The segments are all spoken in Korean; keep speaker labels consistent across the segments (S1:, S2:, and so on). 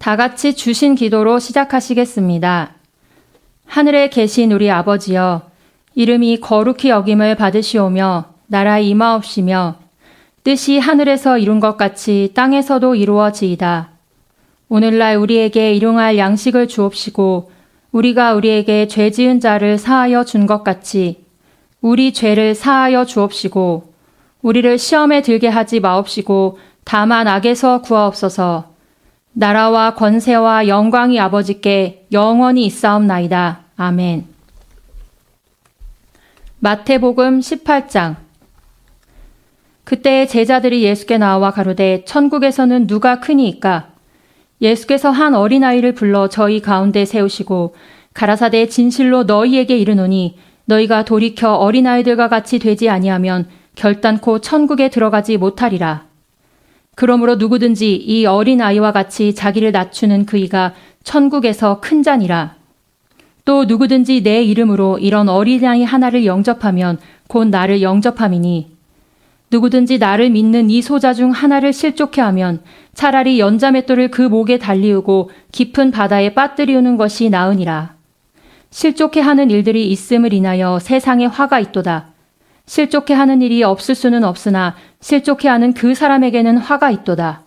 S1: 다 같이 주신 기도로 시작하시겠습니다. 하늘에 계신 우리 아버지여, 이름이 거룩히 여김을 받으시오며 나라 임하옵시며 뜻이 하늘에서 이룬 것 같이 땅에서도 이루어지이다. 오늘날 우리에게 일용할 양식을 주옵시고 우리가 우리에게 죄 지은 자를 사하여 준 것 같이 우리 죄를 사하여 주옵시고 우리를 시험에 들게 하지 마옵시고 다만 악에서 구하옵소서. 나라와 권세와 영광이 아버지께 영원히 있사옵나이다. 아멘. 마태복음 18장. 그때 제자들이 예수께 나와 가로되 천국에서는 누가 크니이까? 예수께서 한 어린아이를 불러 저희 가운데 세우시고 가라사대 진실로 너희에게 이르노니 너희가 돌이켜 어린아이들과 같이 되지 아니하면 결단코 천국에 들어가지 못하리라. 그러므로 누구든지 이 어린아이와 같이 자기를 낮추는 그이가 천국에서 큰 자니라. 또 누구든지 내 이름으로 이런 어린아이 하나를 영접하면 곧 나를 영접함이니 누구든지 나를 믿는 이 소자 중 하나를 실족해 하면 차라리 연자맷돌을 그 목에 달리우고 깊은 바다에 빠뜨리우는 것이 나으니라. 실족해 하는 일들이 있음을 인하여 세상에 화가 있도다. 실족해 하는 일이 없을 수는 없으나 실족해 하는 그 사람에게는 화가 있도다.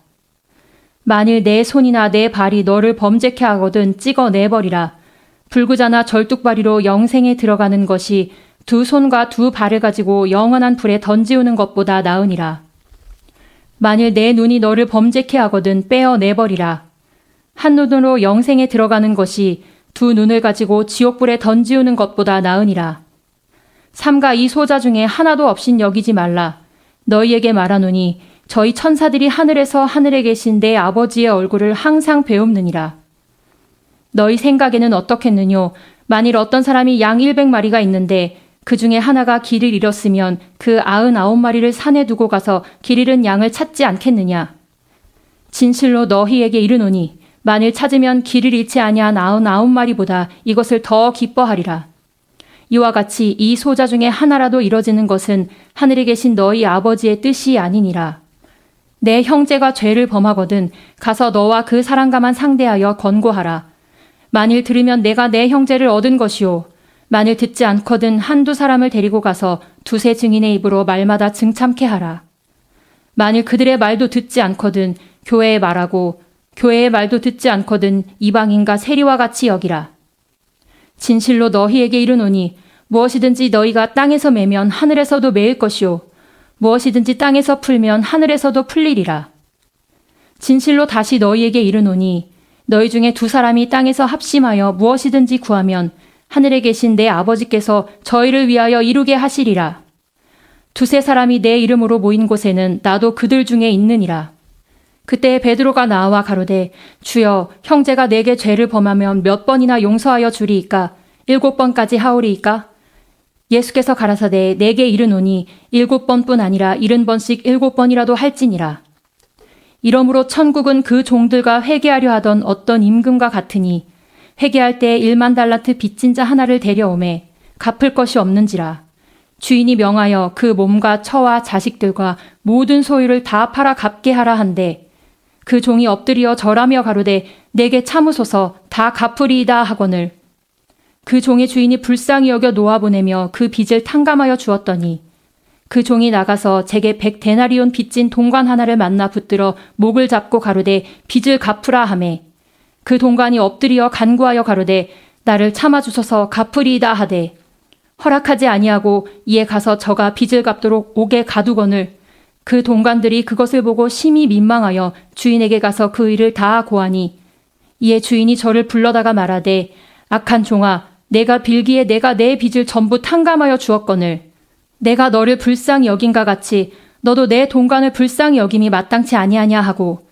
S1: 만일 내 손이나 내 발이 너를 범죄케 하거든 찍어내버리라. 불구자나 절뚝발이로 영생에 들어가는 것이 두 손과 두 발을 가지고 영원한 불에 던지우는 것보다 나으니라. 만일 내 눈이 너를 범죄케 하거든 빼어내버리라. 한 눈으로 영생에 들어가는 것이 두 눈을 가지고 지옥불에 던지우는 것보다 나으니라. 삼가 이 소자 중에 하나도 없인 여기지 말라. 너희에게 말하노니 저희 천사들이 하늘에서 하늘에 계신 내 아버지의 얼굴을 항상 배웁느니라. 너희 생각에는 어떻겠느뇨? 만일 어떤 사람이 양 100마리가 있는데 그 중에 하나가 길을 잃었으면 그 99마리를 산에 두고 가서 길 잃은 양을 찾지 않겠느냐? 진실로 너희에게 이르노니 만일 찾으면 길을 잃지 아니한 99마리보다 이것을 더 기뻐하리라. 이와 같이 이 소자 중에 하나라도 이뤄지는 것은 하늘에 계신 너희 아버지의 뜻이 아니니라. 내 형제가 죄를 범하거든 가서 너와 그 사람과만 상대하여 권고하라. 만일 들으면 내가 내 형제를 얻은 것이요. 만일 듣지 않거든 한두 사람을 데리고 가서 두세 증인의 입으로 말마다 증참케 하라. 만일 그들의 말도 듣지 않거든 교회에 말하고 교회의 말도 듣지 않거든 이방인과 세리와 같이 여기라. 진실로 너희에게 이르노니 무엇이든지 너희가 땅에서 매면 하늘에서도 매일 것이요 무엇이든지 땅에서 풀면 하늘에서도 풀리리라. 진실로 다시 너희에게 이르노니 너희 중에 두 사람이 땅에서 합심하여 무엇이든지 구하면 하늘에 계신 내 아버지께서 저희를 위하여 이루게 하시리라. 두세 사람이 내 이름으로 모인 곳에는 나도 그들 중에 있느니라. 그때 베드로가 나와 가로되 주여 형제가 내게 죄를 범하면 몇 번이나 용서하여 주리이까? 7번까지 하오리이까? 예수께서 가라사대 내게 이르노니 7번뿐 아니라 70번씩 7번이라도 할지니라. 이러므로 천국은 그 종들과 회개하려 하던 어떤 임금과 같으니 회개할 때 1만 달란트 빚진 자 하나를 데려오매 갚을 것이 없는지라. 주인이 명하여 그 몸과 처와 자식들과 모든 소유를 다 팔아 갚게 하라 한데 그 종이 엎드려 절하며 가로되 내게 참으소서 다 갚으리이다 하거늘 그 종의 주인이 불쌍히 여겨 놓아보내며 그 빚을 탕감하여 주었더니 그 종이 나가서 제게 100데나리온 빚진 동관 하나를 만나 붙들어 목을 잡고 가로되 빚을 갚으라 하매 그 동관이 엎드려 간구하여 가로되 나를 참아주소서 갚으리이다 하되 허락하지 아니하고 이에 가서 저가 빚을 갚도록 옥에 가두거늘 그 동관들이 그것을 보고 심히 민망하여 주인에게 가서 그 일을 다 고하니 이에 주인이 저를 불러다가 말하되 악한 종아 내가 빌기에 내가 내 빚을 전부 탕감하여 주었거늘 내가 너를 불쌍히 여긴가 같이 너도 내 동관을 불쌍히 여김이 마땅치 아니하냐 하고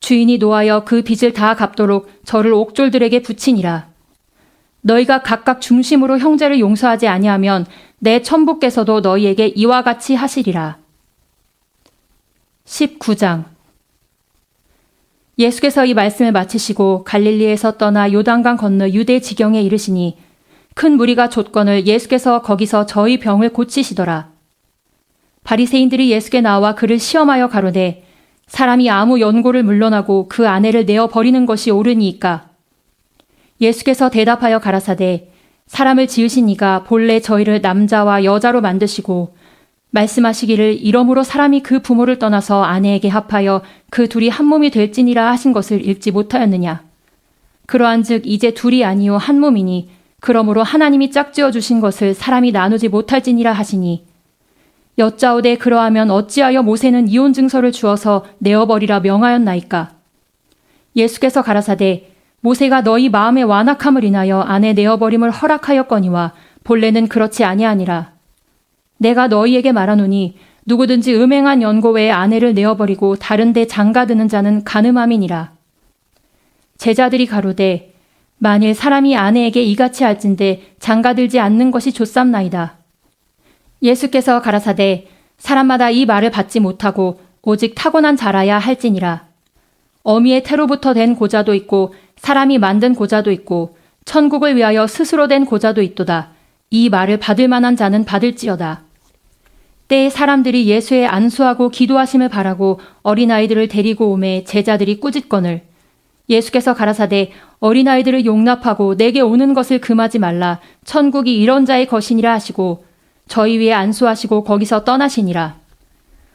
S1: 주인이 노하여 그 빚을 다 갚도록 저를 옥졸들에게 붙이니라. 너희가 각각 중심으로 형제를 용서하지 아니하면 내 천부께서도 너희에게 이와 같이 하시리라. 19장. 예수께서 이 말씀을 마치시고 갈릴리에서 떠나 요단강 건너 유대 지경에 이르시니 큰 무리가 좇거늘 예수께서 거기서 저희 병을 고치시더라. 바리새인들이 예수께 나와 그를 시험하여 가로되 사람이 아무 연고를 물러나고 그 아내를 내어 버리는 것이 옳으니이까. 예수께서 대답하여 가라사대 사람을 지으신 이가 본래 저희를 남자와 여자로 만드시고 말씀하시기를 이러므로 사람이 그 부모를 떠나서 아내에게 합하여 그 둘이 한 몸이 될지니라 하신 것을 읽지 못하였느냐. 그러한즉 이제 둘이 아니요 한 몸이니 그러므로 하나님이 짝지어 주신 것을 사람이 나누지 못할지니라 하시니 여짜오되 그러하면 어찌하여 모세는 이혼 증서를 주어서 내어버리라 명하였나이까. 예수께서 가라사대 모세가 너희 마음의 완악함을 인하여 아내 내어버림을 허락하였거니와 본래는 그렇지 아니하니라. 내가 너희에게 말하노니 누구든지 음행한 연고 외에 아내를 내어버리고 다른 데 장가드는 자는 간음함이니라. 제자들이 가로되 만일 사람이 아내에게 이같이 할진대 장가들지 않는 것이 좋삼나이다. 예수께서 가라사대 사람마다 이 말을 받지 못하고 오직 타고난 자라야 할지니라. 어미의 태로부터 된 고자도 있고 사람이 만든 고자도 있고 천국을 위하여 스스로 된 고자도 있도다. 이 말을 받을 만한 자는 받을지어다. 때에 사람들이 예수의 안수하고 기도하심을 바라고 어린아이들을 데리고 오매 제자들이 꾸짖거늘 예수께서 가라사대 어린아이들을 용납하고 내게 오는 것을 금하지 말라. 천국이 이런 자의 것이니라 하시고 저희 위에 안수하시고 거기서 떠나시니라.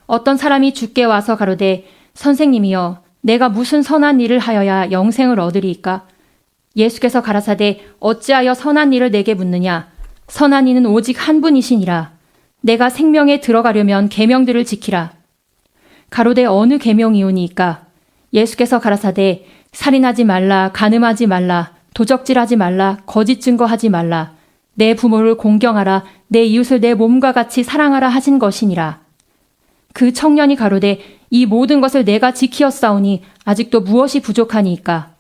S1: 어떤 사람이 주께 와서 가로되 선생님이여 내가 무슨 선한 일을 하여야 영생을 얻으리이까? 예수께서 가라사대 어찌하여 선한 일을 내게 묻느냐? 선한 이는 오직 한 분이시니라. 내가 생명에 들어가려면 계명들을 지키라. 가로되 어느 계명이오니이까? 예수께서 가라사대 살인하지 말라, 간음하지 말라, 도적질하지 말라, 거짓 증거하지 말라, 내 부모를 공경하라, 내 이웃을 내 몸과 같이 사랑하라 하신 것이니라. 그 청년이 가로되 이 모든 것을 내가 지키었사오니 아직도 무엇이 부족하니이까?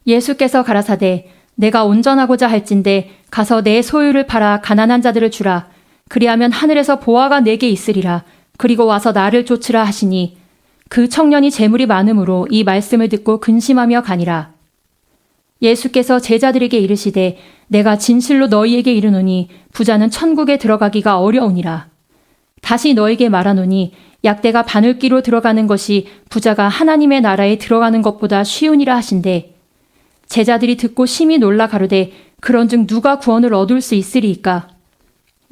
S1: 예수께서 가라사대 내가 온전하고자 할진대 가서 내 소유를 팔아 가난한 자들을 주라. 그리하면 하늘에서 보화가 내게 있으리라. 그리고 와서 나를 쫓으라 하시니 그 청년이 재물이 많음으로 이 말씀을 듣고 근심하며 가니라. 예수께서 제자들에게 이르시되 내가 진실로 너희에게 이르노니 부자는 천국에 들어가기가 어려우니라. 다시 너에게 말하노니 약대가 바늘기로 들어가는 것이 부자가 하나님의 나라에 들어가는 것보다 쉬우니라 하신대. 제자들이 듣고 심히 놀라 가로되 그런즉 누가 구원을 얻을 수 있으리이까?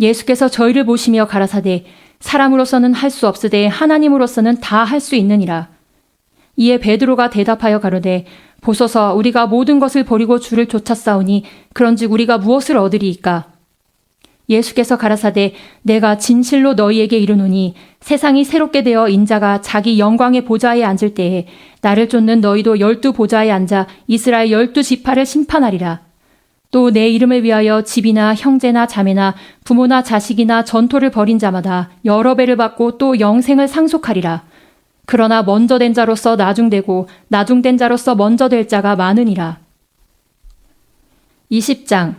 S1: 예수께서 저희를 보시며 가라사대 사람으로서는 할 수 없으되 하나님으로서는 다 할 수 있느니라. 이에 베드로가 대답하여 가로되 보소서 우리가 모든 것을 버리고 주를 쫓았사오니 그런즉 우리가 무엇을 얻으리이까? 예수께서 가라사대 내가 진실로 너희에게 이르노니 세상이 새롭게 되어 인자가 자기 영광의 보좌에 앉을 때에 나를 쫓는 너희도 12 보좌에 앉아 이스라엘 12 지파를 심판하리라. 또 내 이름을 위하여 집이나 형제나 자매나 부모나 자식이나 전토를 벌인 자마다 여러 배를 받고 또 영생을 상속하리라. 그러나 먼저 된 자로서 나중되고 나중된 자로서 먼저 될 자가 많으니라. 20장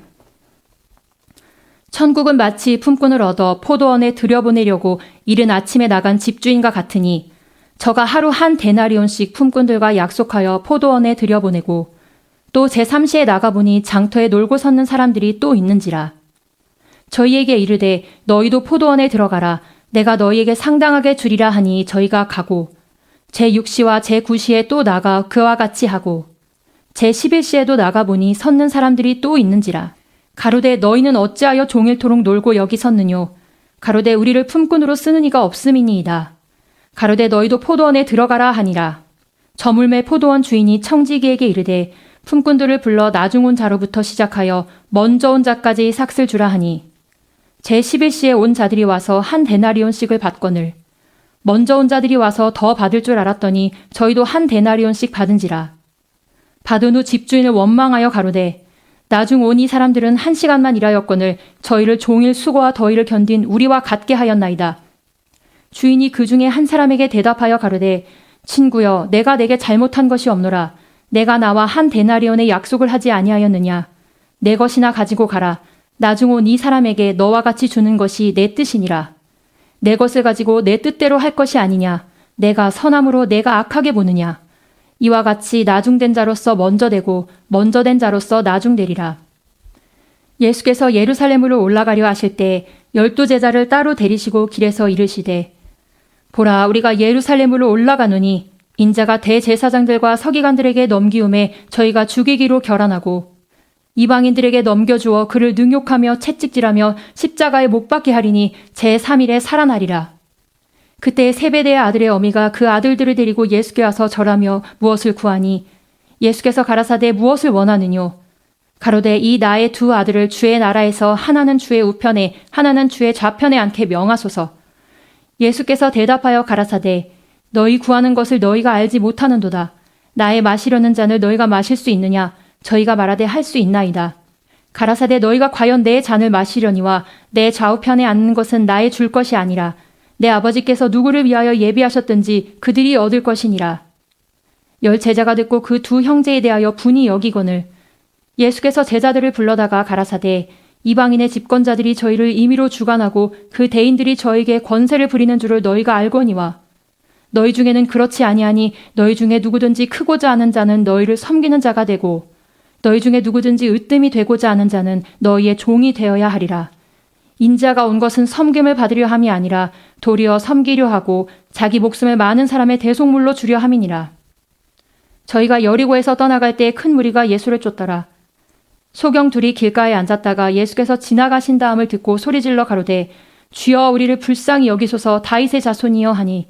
S1: 천국은 마치 품꾼을 얻어 포도원에 들여보내려고 이른 아침에 나간 집주인과 같으니 저가 하루 한 데나리온씩 품꾼들과 약속하여 포도원에 들여보내고 또 제3시에 나가보니 장터에 놀고 섰는 사람들이 또 있는지라. 저희에게 이르되 너희도 포도원에 들어가라. 내가 너희에게 상당하게 주리라 하니 저희가 가고 제6시와 제9시에 또 나가 그와 같이 하고 제11시에도 나가보니 섰는 사람들이 또 있는지라. 가로되 너희는 어찌하여 종일토록 놀고 여기 섰느뇨? 가로되 우리를 품꾼으로 쓰는 이가 없음이니이다. 가로되 너희도 포도원에 들어가라 하니라. 저물매 포도원 주인이 청지기에게 이르되 품꾼들을 불러 나중 온 자로부터 시작하여 먼저 온 자까지 삭슬 주라 하니 제11시에 온 자들이 와서 한 데나리온씩을 받거늘 먼저 온 자들이 와서 더 받을 줄 알았더니 저희도 한 데나리온씩 받은지라. 받은 후 집주인을 원망하여 가로되 나중 온 이 사람들은 1시간만 일하였거늘 저희를 종일 수고와 더위를 견딘 우리와 같게 하였나이다. 주인이 그 중에 한 사람에게 대답하여 가로되 친구여 내가 내게 잘못한 것이 없노라. 내가 나와 한 데나리온의 약속을 하지 아니하였느냐. 내 것이나 가지고 가라. 나중 온 이 사람에게 너와 같이 주는 것이 내 뜻이니라. 내 것을 가지고 내 뜻대로 할 것이 아니냐. 내가 선함으로 내가 악하게 보느냐. 이와 같이 나중된 자로서 먼저 되고 먼저 된 자로서 나중되리라. 예수께서 예루살렘으로 올라가려 하실 때 12 제자를 따로 데리시고 길에서 이르시되 보라 우리가 예루살렘으로 올라가노니 인자가 대제사장들과 서기관들에게 넘기움에 저희가 죽이기로 결안하고 이방인들에게 넘겨주어 그를 능욕하며 채찍질하며 십자가에 못 박게 하리니 제3일에 살아나리라. 그때 세베대의 아들의 어미가 그 아들들을 데리고 예수께 와서 절하며 무엇을 구하니 예수께서 가라사대 무엇을 원하느뇨? 가로되 이 나의 두 아들을 주의 나라에서 하나는 주의 우편에 하나는 주의 좌편에 앉게 명하소서. 예수께서 대답하여 가라사대 너희 구하는 것을 너희가 알지 못하는도다. 나의 마시려는 잔을 너희가 마실 수 있느냐? 저희가 말하되 할 수 있나이다. 가라사대 너희가 과연 내 잔을 마시려니와 내 좌우편에 앉는 것은 나의 줄 것이 아니라 내 아버지께서 누구를 위하여 예비하셨든지 그들이 얻을 것이니라. 열 제자가 듣고 그 두 형제에 대하여 분이 여기거늘 예수께서 제자들을 불러다가 가라사대 이방인의 집권자들이 저희를 임의로 주관하고 그 대인들이 저에게 권세를 부리는 줄을 너희가 알거니와 너희 중에는 그렇지 아니하니 너희 중에 누구든지 크고자 하는 자는 너희를 섬기는 자가 되고 너희 중에 누구든지 으뜸이 되고자 하는 자는 너희의 종이 되어야 하리라. 인자가 온 것은 섬김을 받으려 함이 아니라 도리어 섬기려 하고 자기 목숨을 많은 사람의 대속물로 주려 함이니라. 저희가 여리고에서 떠나갈 때 큰 무리가 예수를 쫓더라. 소경 둘이 길가에 앉았다가 예수께서 지나가신 다음을 듣고 소리질러 가로되 주여 우리를 불쌍히 여기소서 다윗의 자손이여 하니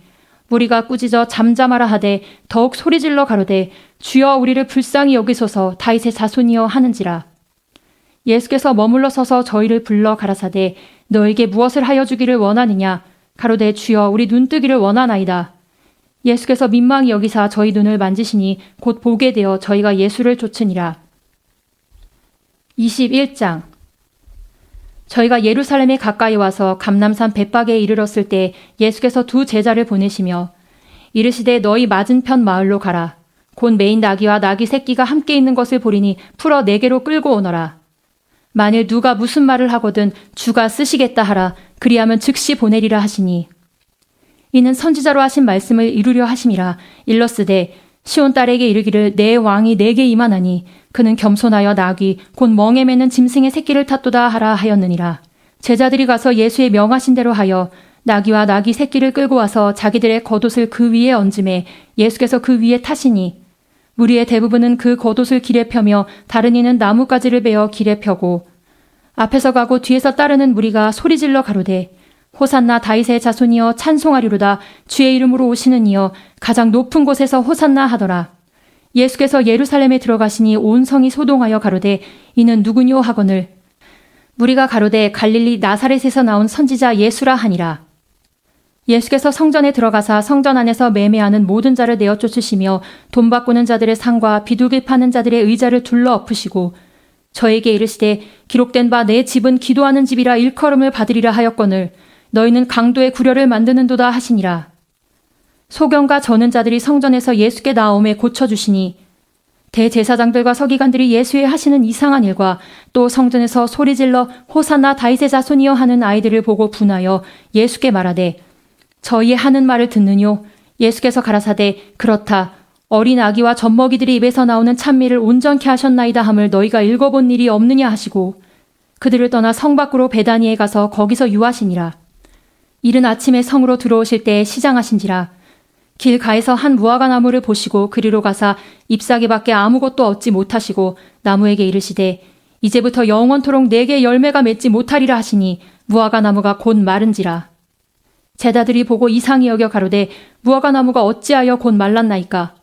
S1: 무리가 꾸짖어 잠잠하라 하되 더욱 소리질러 가로되 주여 우리를 불쌍히 여기소서 다윗의 자손이여 하는지라. 예수께서 머물러 서서 저희를 불러 가라사대 너에게 무엇을 하여 주기를 원하느냐? 가로되 주여 우리 눈뜨기를 원하나이다. 예수께서 민망히 여기사 저희 눈을 만지시니 곧 보게 되어 저희가 예수를 쫓으니라. 21장. 저희가 예루살렘에 가까이 와서 감람산 벳박에 이르렀을 때 예수께서 두 제자를 보내시며 이르시되 너희 맞은편 마을로 가라. 곧 매인 나귀와 나귀 새끼가 함께 있는 것을 보리니 풀어 내게로 끌고 오너라. 만일 누가 무슨 말을 하거든 주가 쓰시겠다 하라. 그리하면 즉시 보내리라 하시니 이는 선지자로 하신 말씀을 이루려 하심이라. 일러스되 시온 딸에게 이르기를 내 왕이 내게 임하나니 그는 겸손하여 나귀 곧 멍에 매는 짐승의 새끼를 탔도다 하라 하였느니라. 제자들이 가서 예수의 명하신 대로 하여 나귀와 나귀 새끼를 끌고 와서 자기들의 겉옷을 그 위에 얹음에 예수께서 그 위에 타시니 무리의 대부분은 그 겉옷을 길에 펴며 다른 이는 나뭇가지를 베어 길에 펴고 앞에서 가고 뒤에서 따르는 무리가 소리질러 가로되 호산나 다윗의 자손이여 찬송하리로다. 주의 이름으로 오시는 이여 가장 높은 곳에서 호산나 하더라. 예수께서 예루살렘에 들어가시니 온 성이 소동하여 가로되 이는 누구뇨 하거늘 무리가 가로되 갈릴리 나사렛에서 나온 선지자 예수라 하니라. 예수께서 성전에 들어가사 성전 안에서 매매하는 모든 자를 내어 쫓으시며 돈 바꾸는 자들의 상과 비둘기 파는 자들의 의자를 둘러 엎으시고 저에게 이르시되 기록된 바 내 집은 기도하는 집이라 일컬음을 받으리라 하였거늘 너희는 강도의 구려를 만드는도다 하시니라. 소경과 저는 자들이 성전에서 예수께 나옴에 고쳐주시니 대제사장들과 서기관들이 예수의 하시는 이상한 일과 또 성전에서 소리질러 호산나 다윗의 자손이여 하는 아이들을 보고 분하여 예수께 말하되 저희의 하는 말을 듣느뇨? 예수께서 가라사대 그렇다. 어린 아기와 젖먹이들이 입에서 나오는 찬미를 온전케 하셨나이다 함을 너희가 읽어본 일이 없느냐 하시고 그들을 떠나 성 밖으로 베다니에 가서 거기서 유하시니라. 이른 아침에 성으로 들어오실 때에 시장하신지라. 길가에서 한 무화과 나무를 보시고 그리로 가사 잎사귀밖에 아무것도 얻지 못하시고 나무에게 이르시되 이제부터 영원토록 내게 열매가 맺지 못하리라 하시니 무화과 나무가 곧 마른지라. 제자들이 보고 이상히 여겨 가로되 무화과 나무가 어찌하여 곧 말랐나이까?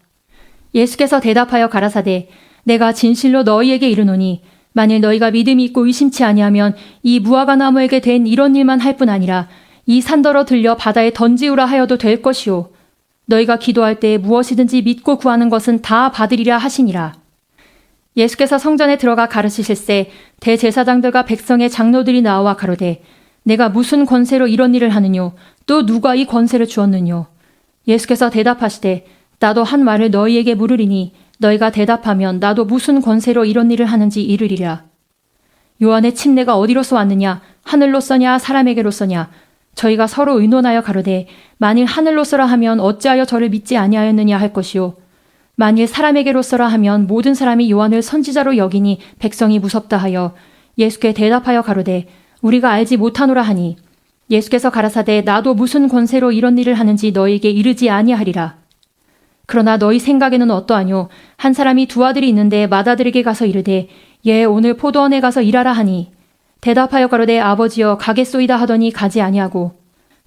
S1: 예수께서 대답하여 가라사대 내가 진실로 너희에게 이르노니 만일 너희가 믿음이 있고 의심치 아니하면 이 무화과 나무에게 된 이런 일만 할 뿐 아니라 이 산더러 들려 바다에 던지우라 하여도 될 것이요 너희가 기도할 때 무엇이든지 믿고 구하는 것은 다 받으리라 하시니라. 예수께서 성전에 들어가 가르치실세 대제사장들과 백성의 장로들이 나와 가로되 내가 무슨 권세로 이런 일을 하느뇨? 또 누가 이 권세를 주었느뇨? 예수께서 대답하시되 나도 한 말을 너희에게 물으리니 너희가 대답하면 나도 무슨 권세로 이런 일을 하는지 이르리라. 요한의 침례가 어디로서 왔느냐? 하늘로서냐 사람에게로서냐? 저희가 서로 의논하여 가로되 만일 하늘로서라 하면 어찌하여 저를 믿지 아니하였느냐 할 것이요 만일 사람에게로서라 하면 모든 사람이 요한을 선지자로 여기니 백성이 무섭다 하여 예수께 대답하여 가로되 우리가 알지 못하노라 하니 예수께서 가라사대 나도 무슨 권세로 이런 일을 하는지 너희에게 이르지 아니하리라. 그러나 너희 생각에는 어떠하뇨? 한 사람이 두 아들이 있는데 맏아들에게 가서 이르되 오늘 포도원에 가서 일하라 하니 대답하여 가로되 아버지여 가겠소이다 하더니 가지 아니하고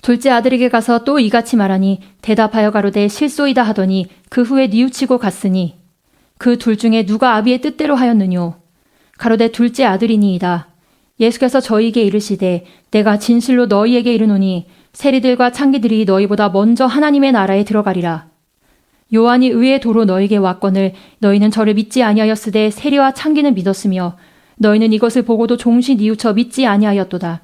S1: 둘째 아들에게 가서 또 이같이 말하니 대답하여 가로되 실소이다 하더니 그 후에 뉘우치고 갔으니 그 둘 중에 누가 아비의 뜻대로 하였느뇨? 가로되 둘째 아들이니이다. 예수께서 저희에게 이르시되 내가 진실로 너희에게 이르노니 세리들과 창기들이 너희보다 먼저 하나님의 나라에 들어가리라. 요한이 의의 도로 너희에게 왔거늘 너희는 저를 믿지 아니하였으되 세리와 창기는 믿었으며 너희는 이것을 보고도 종시 뉘우쳐 믿지 아니하였도다.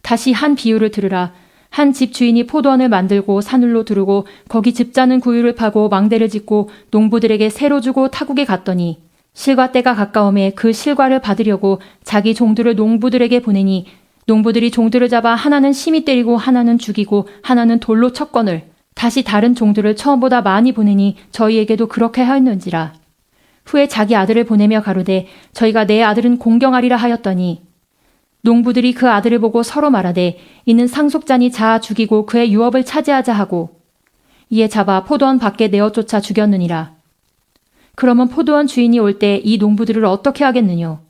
S1: 다시 한 비유를 들으라. 한 집 주인이 포도원을 만들고 산울로 두르고 거기 즙자는 구유를 파고 망대를 짓고 농부들에게 새로 주고 타국에 갔더니 실과 때가 가까움에 그 실과를 받으려고 자기 종들을 농부들에게 보내니 농부들이 종들을 잡아 하나는 심히 때리고 하나는 죽이고 하나는 돌로 쳤거늘 다시 다른 종들을 처음보다 많이 보내니 저희에게도 그렇게 하였는지라. 후에 자기 아들을 보내며 가로되 저희가 내 아들은 공경하리라 하였더니 농부들이 그 아들을 보고 서로 말하되 이는 상속자니 자아 죽이고 그의 유업을 차지하자 하고 이에 잡아 포도원 밖에 내어 쫓아 죽였느니라. 그러면 포도원 주인이 올 때 이 농부들을 어떻게 하겠느뇨?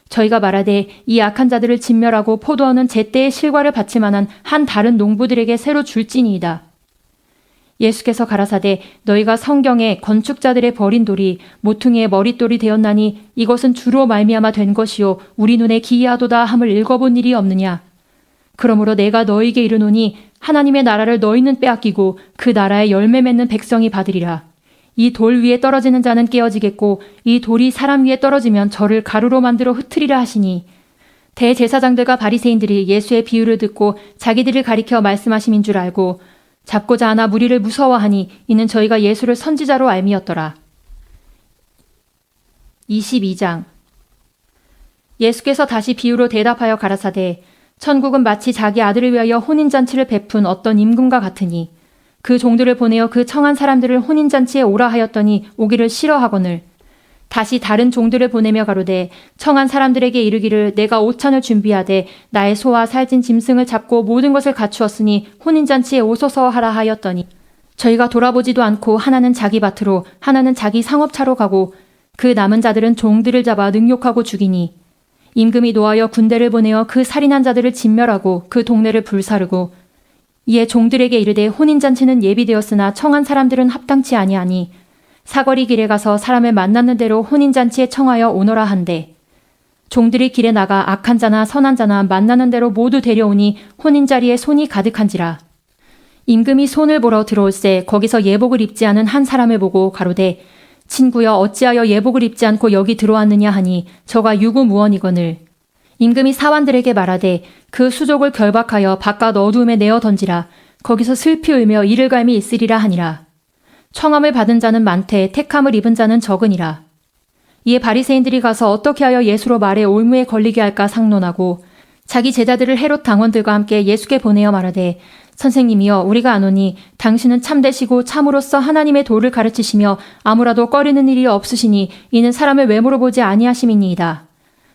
S1: 저희가 말하되 이 악한 자들을 진멸하고 포도원은 제때의 실과를 받을 만한 한 다른 농부들에게 새로 줄지니이다. 예수께서 가라사대 너희가 성경에 건축자들의 버린 돌이 모퉁이의 머릿돌이 되었나니 이것은 주로 말미암아 된 것이요 우리 눈에 기이하도다 함을 읽어본 일이 없느냐. 그러므로 내가 너희에게 이르노니 하나님의 나라를 너희는 빼앗기고 그 나라에 열매 맺는 백성이 받으리라. 이 돌 위에 떨어지는 자는 깨어지겠고 이 돌이 사람 위에 떨어지면 저를 가루로 만들어 흩트리라 하시니 대제사장들과 바리새인들이 예수의 비유를 듣고 자기들을 가리켜 말씀하심인 줄 알고 잡고자 하나 무리를 무서워하니 이는 저희가 예수를 선지자로 알미었더라. 22장 예수께서 다시 비유로 대답하여 가라사대 천국은 마치 자기 아들을 위하여 혼인잔치를 베푼 어떤 임금과 같으니 그 종들을 보내어 그 청한 사람들을 혼인잔치에 오라 하였더니 오기를 싫어하거늘 다시 다른 종들을 보내며 가로되 청한 사람들에게 이르기를 내가 오찬을 준비하되 나의 소와 살찐 짐승을 잡고 모든 것을 갖추었으니 혼인잔치에 오소서 하라 하였더니 저희가 돌아보지도 않고 하나는 자기 밭으로 하나는 자기 상업차로 가고 그 남은 자들은 종들을 잡아 능욕하고 죽이니 임금이 노하여 군대를 보내어 그 살인한 자들을 진멸하고 그 동네를 불사르고 이에 종들에게 이르되 혼인잔치는 예비되었으나 청한 사람들은 합당치 아니하니 사거리 길에 가서 사람을 만났는 대로 혼인잔치에 청하여 오너라 한대 종들이 길에 나가 악한 자나 선한 자나 만나는 대로 모두 데려오니 혼인자리에 손이 가득한지라. 임금이 손을 보러 들어올새 거기서 예복을 입지 않은 한 사람을 보고 가로되 친구여 어찌하여 예복을 입지 않고 여기 들어왔느냐 하니 저가 유구무원이거늘 임금이 사환들에게 말하되 그 수족을 결박하여 바깥 어두움에 내어 던지라. 거기서 슬피 울며 이를 갈미 있으리라 하니라. 청함을 받은 자는 많되 택함을 입은 자는 적으니라. 이에 바리새인들이 가서 어떻게 하여 예수로 말에 올무에 걸리게 할까 상론하고 자기 제자들을 헤롯 당원들과 함께 예수께 보내어 말하되 선생님이여 우리가 아노니 당신은 참되시고 참으로써 하나님의 도를 가르치시며 아무라도 꺼리는 일이 없으시니 이는 사람을 외모로 보지 아니하심이니이다.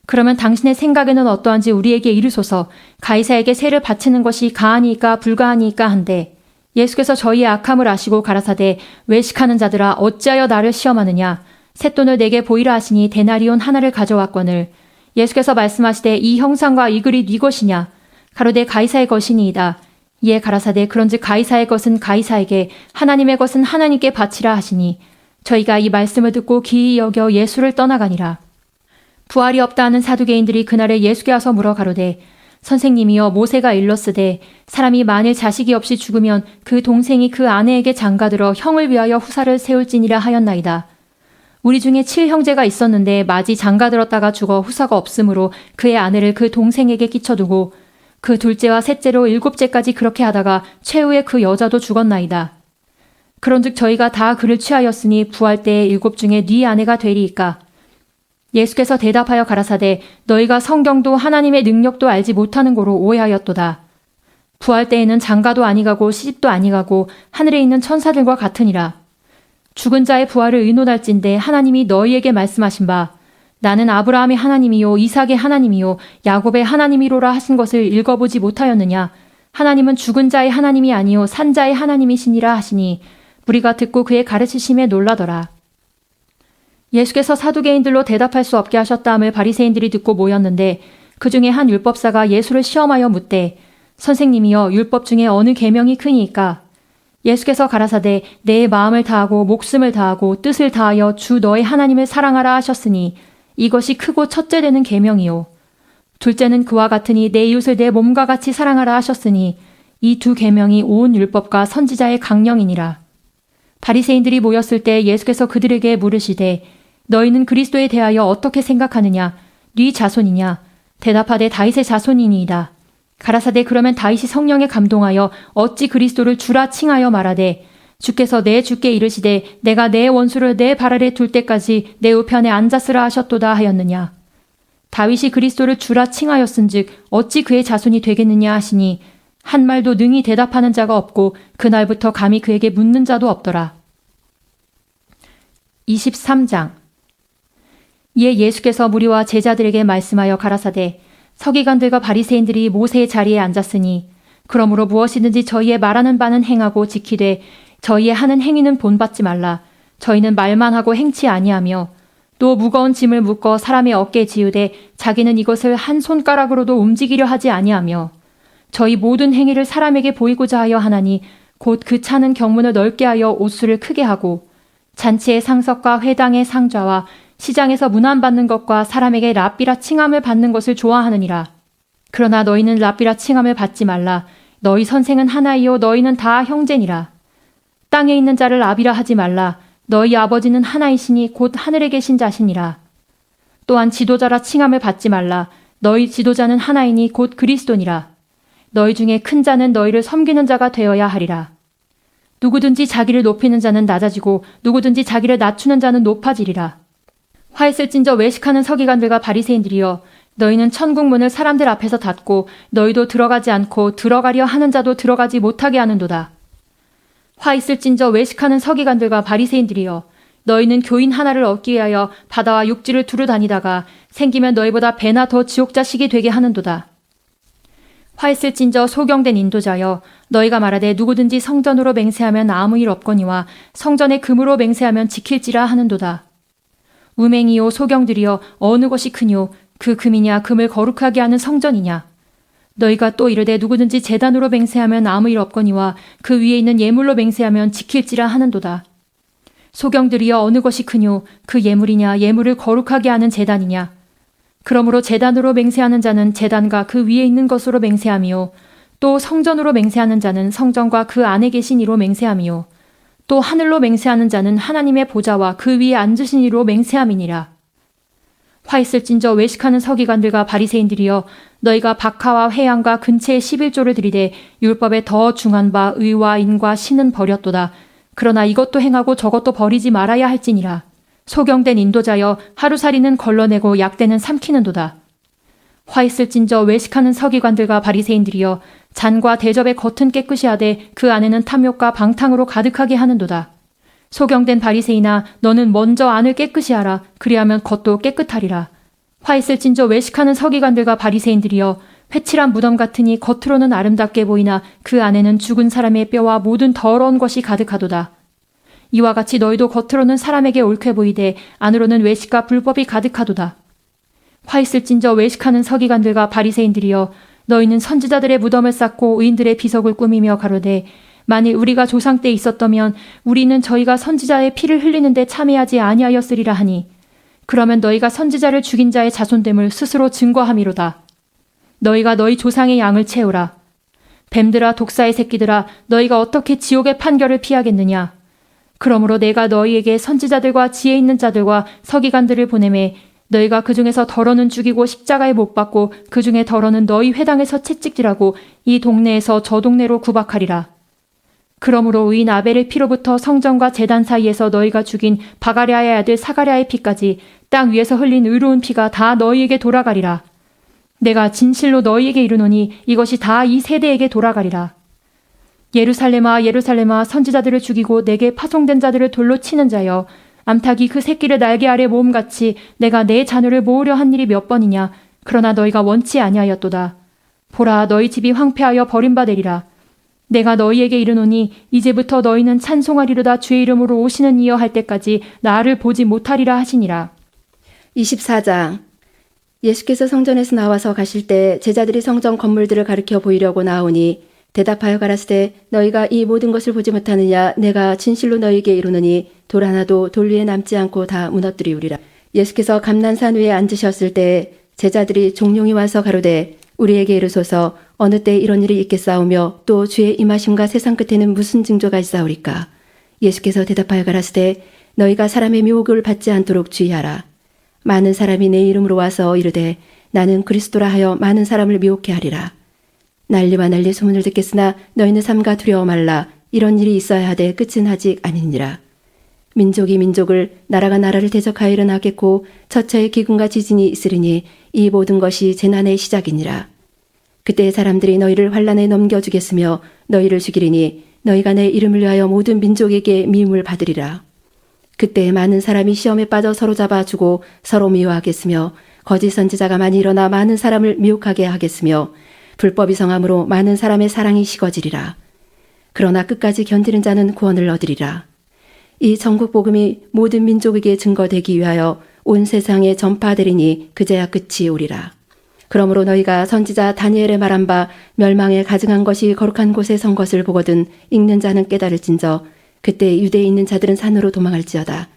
S1: 그러면 당신의 생각에는 어떠한지 우리에게 이르소서. 가이사에게 세를 바치는 것이 가하니이까 불가하니이까 한데 예수께서 저희의 악함을 아시고 가라사대 외식하는 자들아 어찌하여 나를 시험하느냐. 쇳돈을 내게 보이라 하시니 데나리온 하나를 가져왔거늘 예수께서 말씀하시되 이 형상과 이 글이 네 것이냐. 가로되 가이사의 것이니이다. 이에 가라사대 그런즉 가이사의 것은 가이사에게 하나님의 것은 하나님께 바치라 하시니 저희가 이 말씀을 듣고 기이 여겨 예수를 떠나가니라. 부활이 없다 하는 사두개인들이 그날에 예수께 와서 물어 가로되 선생님이여 모세가 일렀으되 사람이 만일 자식이 없이 죽으면 그 동생이 그 아내에게 장가들어 형을 위하여 후사를 세울지니라 하였나이다. 우리 중에 7형제가 있었는데 마지 장가들었다가 죽어 후사가 없으므로 그의 아내를 그 동생에게 끼쳐두고 그 둘째와 셋째로 7째까지 그렇게 하다가 최후에 그 여자도 죽었나이다. 그런즉 저희가 다 그를 취하였으니 부활 때에 7 중에 네 아내가 되리이까. 예수께서 대답하여 가라사대 너희가 성경도 하나님의 능력도 알지 못하는 고로 오해하였도다. 부활 때에는 장가도 아니가고 시집도 아니가고 하늘에 있는 천사들과 같으니라. 죽은 자의 부활을 의논할진대 하나님이 너희에게 말씀하신 바 나는 아브라함의 하나님이요 이삭의 하나님이요 야곱의 하나님이로라 하신 것을 읽어보지 못하였느냐. 하나님은 죽은 자의 하나님이 아니요 산 자의 하나님이시니라 하시니 우리가 듣고 그의 가르치심에 놀라더라. 예수께서 사두개인들로 대답할 수 없게 하셨다함을 바리새인들이 듣고 모였는데 그 중에 한 율법사가 예수를 시험하여 묻되 선생님이여 율법 중에 어느 계명이 크니이까? 예수께서 가라사대 내 마음을 다하고 목숨을 다하고 뜻을 다하여 주 너의 하나님을 사랑하라 하셨으니 이것이 크고 첫째 되는 계명이요. 둘째는 그와 같으니 내 이웃을 내 몸과 같이 사랑하라 하셨으니 이 두 계명이 온 율법과 선지자의 강령이니라. 바리새인들이 모였을 때 예수께서 그들에게 물으시되 너희는 그리스도에 대하여 어떻게 생각하느냐? 네 자손이냐? 대답하되 다윗의 자손이니이다. 가라사대 그러면 다윗이 성령에 감동하여 어찌 그리스도를 주라 칭하여 말하되 주께서 내 주께 이르시되 내가 내 원수를 내 발 아래 둘 때까지 내 우편에 앉았으라 하셨도다 하였느냐. 다윗이 그리스도를 주라 칭하였은즉 어찌 그의 자손이 되겠느냐 하시니 한 말도 능히 대답하는 자가 없고 그날부터 감히 그에게 묻는 자도 없더라. 23장 이에 예수께서 무리와 제자들에게 말씀하여 가라사대 서기관들과 바리새인들이 모세의 자리에 앉았으니 그러므로 무엇이든지 저희의 말하는 바는 행하고 지키되 저희의 하는 행위는 본받지 말라. 저희는 말만 하고 행치 아니하며 또 무거운 짐을 묶어 사람의 어깨에 지우되 자기는 이것을 한 손가락으로도 움직이려 하지 아니하며 저희 모든 행위를 사람에게 보이고자 하여 하나니 곧 그 차는 경문을 넓게 하여 옷수를 크게 하고 잔치의 상석과 회당의 상좌와 시장에서 문안받는 것과 사람에게 랍비라 칭함을 받는 것을 좋아하느니라. 그러나 너희는 랍비라 칭함을 받지 말라. 너희 선생은 하나이요 너희는 다 형제니라. 땅에 있는 자를 아비라 하지 말라. 너희 아버지는 하나이시니 곧 하늘에 계신 자시니라. 또한 지도자라 칭함을 받지 말라. 너희 지도자는 하나이니 곧 그리스도니라. 너희 중에 큰 자는 너희를 섬기는 자가 되어야 하리라. 누구든지 자기를 높이는 자는 낮아지고 누구든지 자기를 낮추는 자는 높아지리라. 화 있을진저 외식하는 서기관들과 바리새인들이여 너희는 천국 문을 사람들 앞에서 닫고 너희도 들어가지 않고 들어가려 하는 자도 들어가지 못하게 하는도다. 화 있을진저 외식하는 서기관들과 바리새인들이여 너희는 교인 하나를 얻기 위하여 바다와 육지를 두루 다니다가 생기면 너희보다 배나 더 지옥자식이 되게 하는도다. 화 있을진저 소경된 인도자여 너희가 말하되 누구든지 성전으로 맹세하면 아무 일 없거니와 성전에 금으로 맹세하면 지킬지라 하는도다. 우맹이요 소경들이여 어느 것이 크뇨 그 금이냐 금을 거룩하게 하는 성전이냐. 너희가 또 이르되 누구든지 제단으로 맹세하면 아무 일 없거니와 그 위에 있는 예물로 맹세하면 지킬지라 하는도다. 소경들이여 어느 것이 크뇨 그 예물이냐 예물을 거룩하게 하는 제단이냐. 그러므로 제단으로 맹세하는 자는 제단과 그 위에 있는 것으로 맹세하며 또 성전으로 맹세하는 자는 성전과 그 안에 계신 이로 맹세하며 또 하늘로 맹세하는 자는 하나님의 보좌와 그 위에 앉으신 이로 맹세함이니라. 화 있을진저 외식하는 서기관들과 바리새인들이여 너희가 박하와 회양과 근체의 11조를 들이되 율법에 더 중한 바 의와 인과 신은 버렸도다. 그러나 이것도 행하고 저것도 버리지 말아야 할지니라. 소경된 인도자여 하루살이는 걸러내고 약대는 삼키는도다. 화 있을진저 외식하는 서기관들과 바리새인들이여 잔과 대접의 겉은 깨끗이 하되 그 안에는 탐욕과 방탕으로 가득하게 하는도다. 소경된 바리새인아 너는 먼저 안을 깨끗이 하라. 그리하면 겉도 깨끗하리라. 화 있을진저 외식하는 서기관들과 바리새인들이여 회칠한 무덤 같으니 겉으로는 아름답게 보이나 그 안에는 죽은 사람의 뼈와 모든 더러운 것이 가득하도다. 이와 같이 너희도 겉으로는 사람에게 옳게 보이되 안으로는 외식과 불법이 가득하도다. 화 있을진저 외식하는 서기관들과 바리새인들이여 너희는 선지자들의 무덤을 쌓고 의인들의 비석을 꾸미며 가로되 만일 우리가 조상 때 있었다면 우리는 저희가 선지자의 피를 흘리는데 참여하지 아니하였으리라 하니 그러면 너희가 선지자를 죽인 자의 자손됨을 스스로 증거함이로다. 너희가 너희 조상의 양을 채우라. 뱀들아 독사의 새끼들아 너희가 어떻게 지옥의 판결을 피하겠느냐. 그러므로 내가 너희에게 선지자들과 지혜 있는 자들과 서기관들을 보내매 너희가 그 중에서 더러는 죽이고 십자가에 못 박고 그 중에 더러는 너희 회당에서 채찍질하고 이 동네에서 저 동네로 구박하리라. 그러므로 의인 아벨의 피로부터 성전과 제단 사이에서 너희가 죽인 바가랴의 아들 사가랴의 피까지 땅 위에서 흘린 의로운 피가 다 너희에게 돌아가리라. 내가 진실로 너희에게 이르노니 이것이 다 이 세대에게 돌아가리라. 예루살렘아 예루살렘아 선지자들을 죽이고 내게 파송된 자들을 돌로 치는 자여 암탉이 그 새끼를 날개 아래 모음같이 내가 내 자녀를 모으려 한 일이 몇 번이냐. 그러나 너희가 원치 아니하였도다. 보라 너희 집이 황폐하여 버림받으리라. 내가 너희에게 이르노니 이제부터 너희는 찬송하리로다 주의 이름으로 오시는 이여 할 때까지 나를 보지 못하리라 하시니라.
S2: 24장. 예수께서 성전에서 나와서 가실 때 제자들이 성전 건물들을 가리켜 보이려고 나오니 대답하여 가라사대 너희가 이 모든 것을 보지 못하느냐. 내가 진실로 너희에게 이르노니 돌 하나도 돌 위에 남지 않고 다 무너뜨리우리라. 예수께서 감난산 위에 앉으셨을 때 제자들이 종용이 와서 가로되 우리에게 이르소서 어느 때 이런 일이 있겠사오며 또 주의 임하심과 세상 끝에는 무슨 징조가 있사오리까. 예수께서 대답하여 가라사대 너희가 사람의 미혹을 받지 않도록 주의하라. 많은 사람이 내 이름으로 와서 이르되 나는 그리스도라 하여 많은 사람을 미혹해 하리라. 난리와 난리 소문을 듣겠으나 너희는 삼가 두려워 말라. 이런 일이 있어야 하되 끝은 아직 아니니라. 민족이 민족을 나라가 나라를 대적하여 일어나겠고 처처의 기근과 지진이 있으리니 이 모든 것이 재난의 시작이니라. 그때 사람들이 너희를 환란에 넘겨주겠으며 너희를 죽이리니 너희가 내 이름을 위하여 모든 민족에게 미움을 받으리라. 그때 많은 사람이 시험에 빠져 서로 잡아주고 서로 미워하겠으며 거짓 선지자가 많이 일어나 많은 사람을 미혹하게 하겠으며 불법이 성함으로 많은 사람의 사랑이 식어지리라. 그러나 끝까지 견디는 자는 구원을 얻으리라. 이 전국 복음이 모든 민족에게 증거되기 위하여 온 세상에 전파되리니 그제야 끝이 오리라. 그러므로 너희가 선지자 다니엘의 말한 바 멸망에 가증한 것이 거룩한 곳에 선 것을 보거든 읽는 자는 깨달을진저 그때 유대에 있는 자들은 산으로 도망할지어다.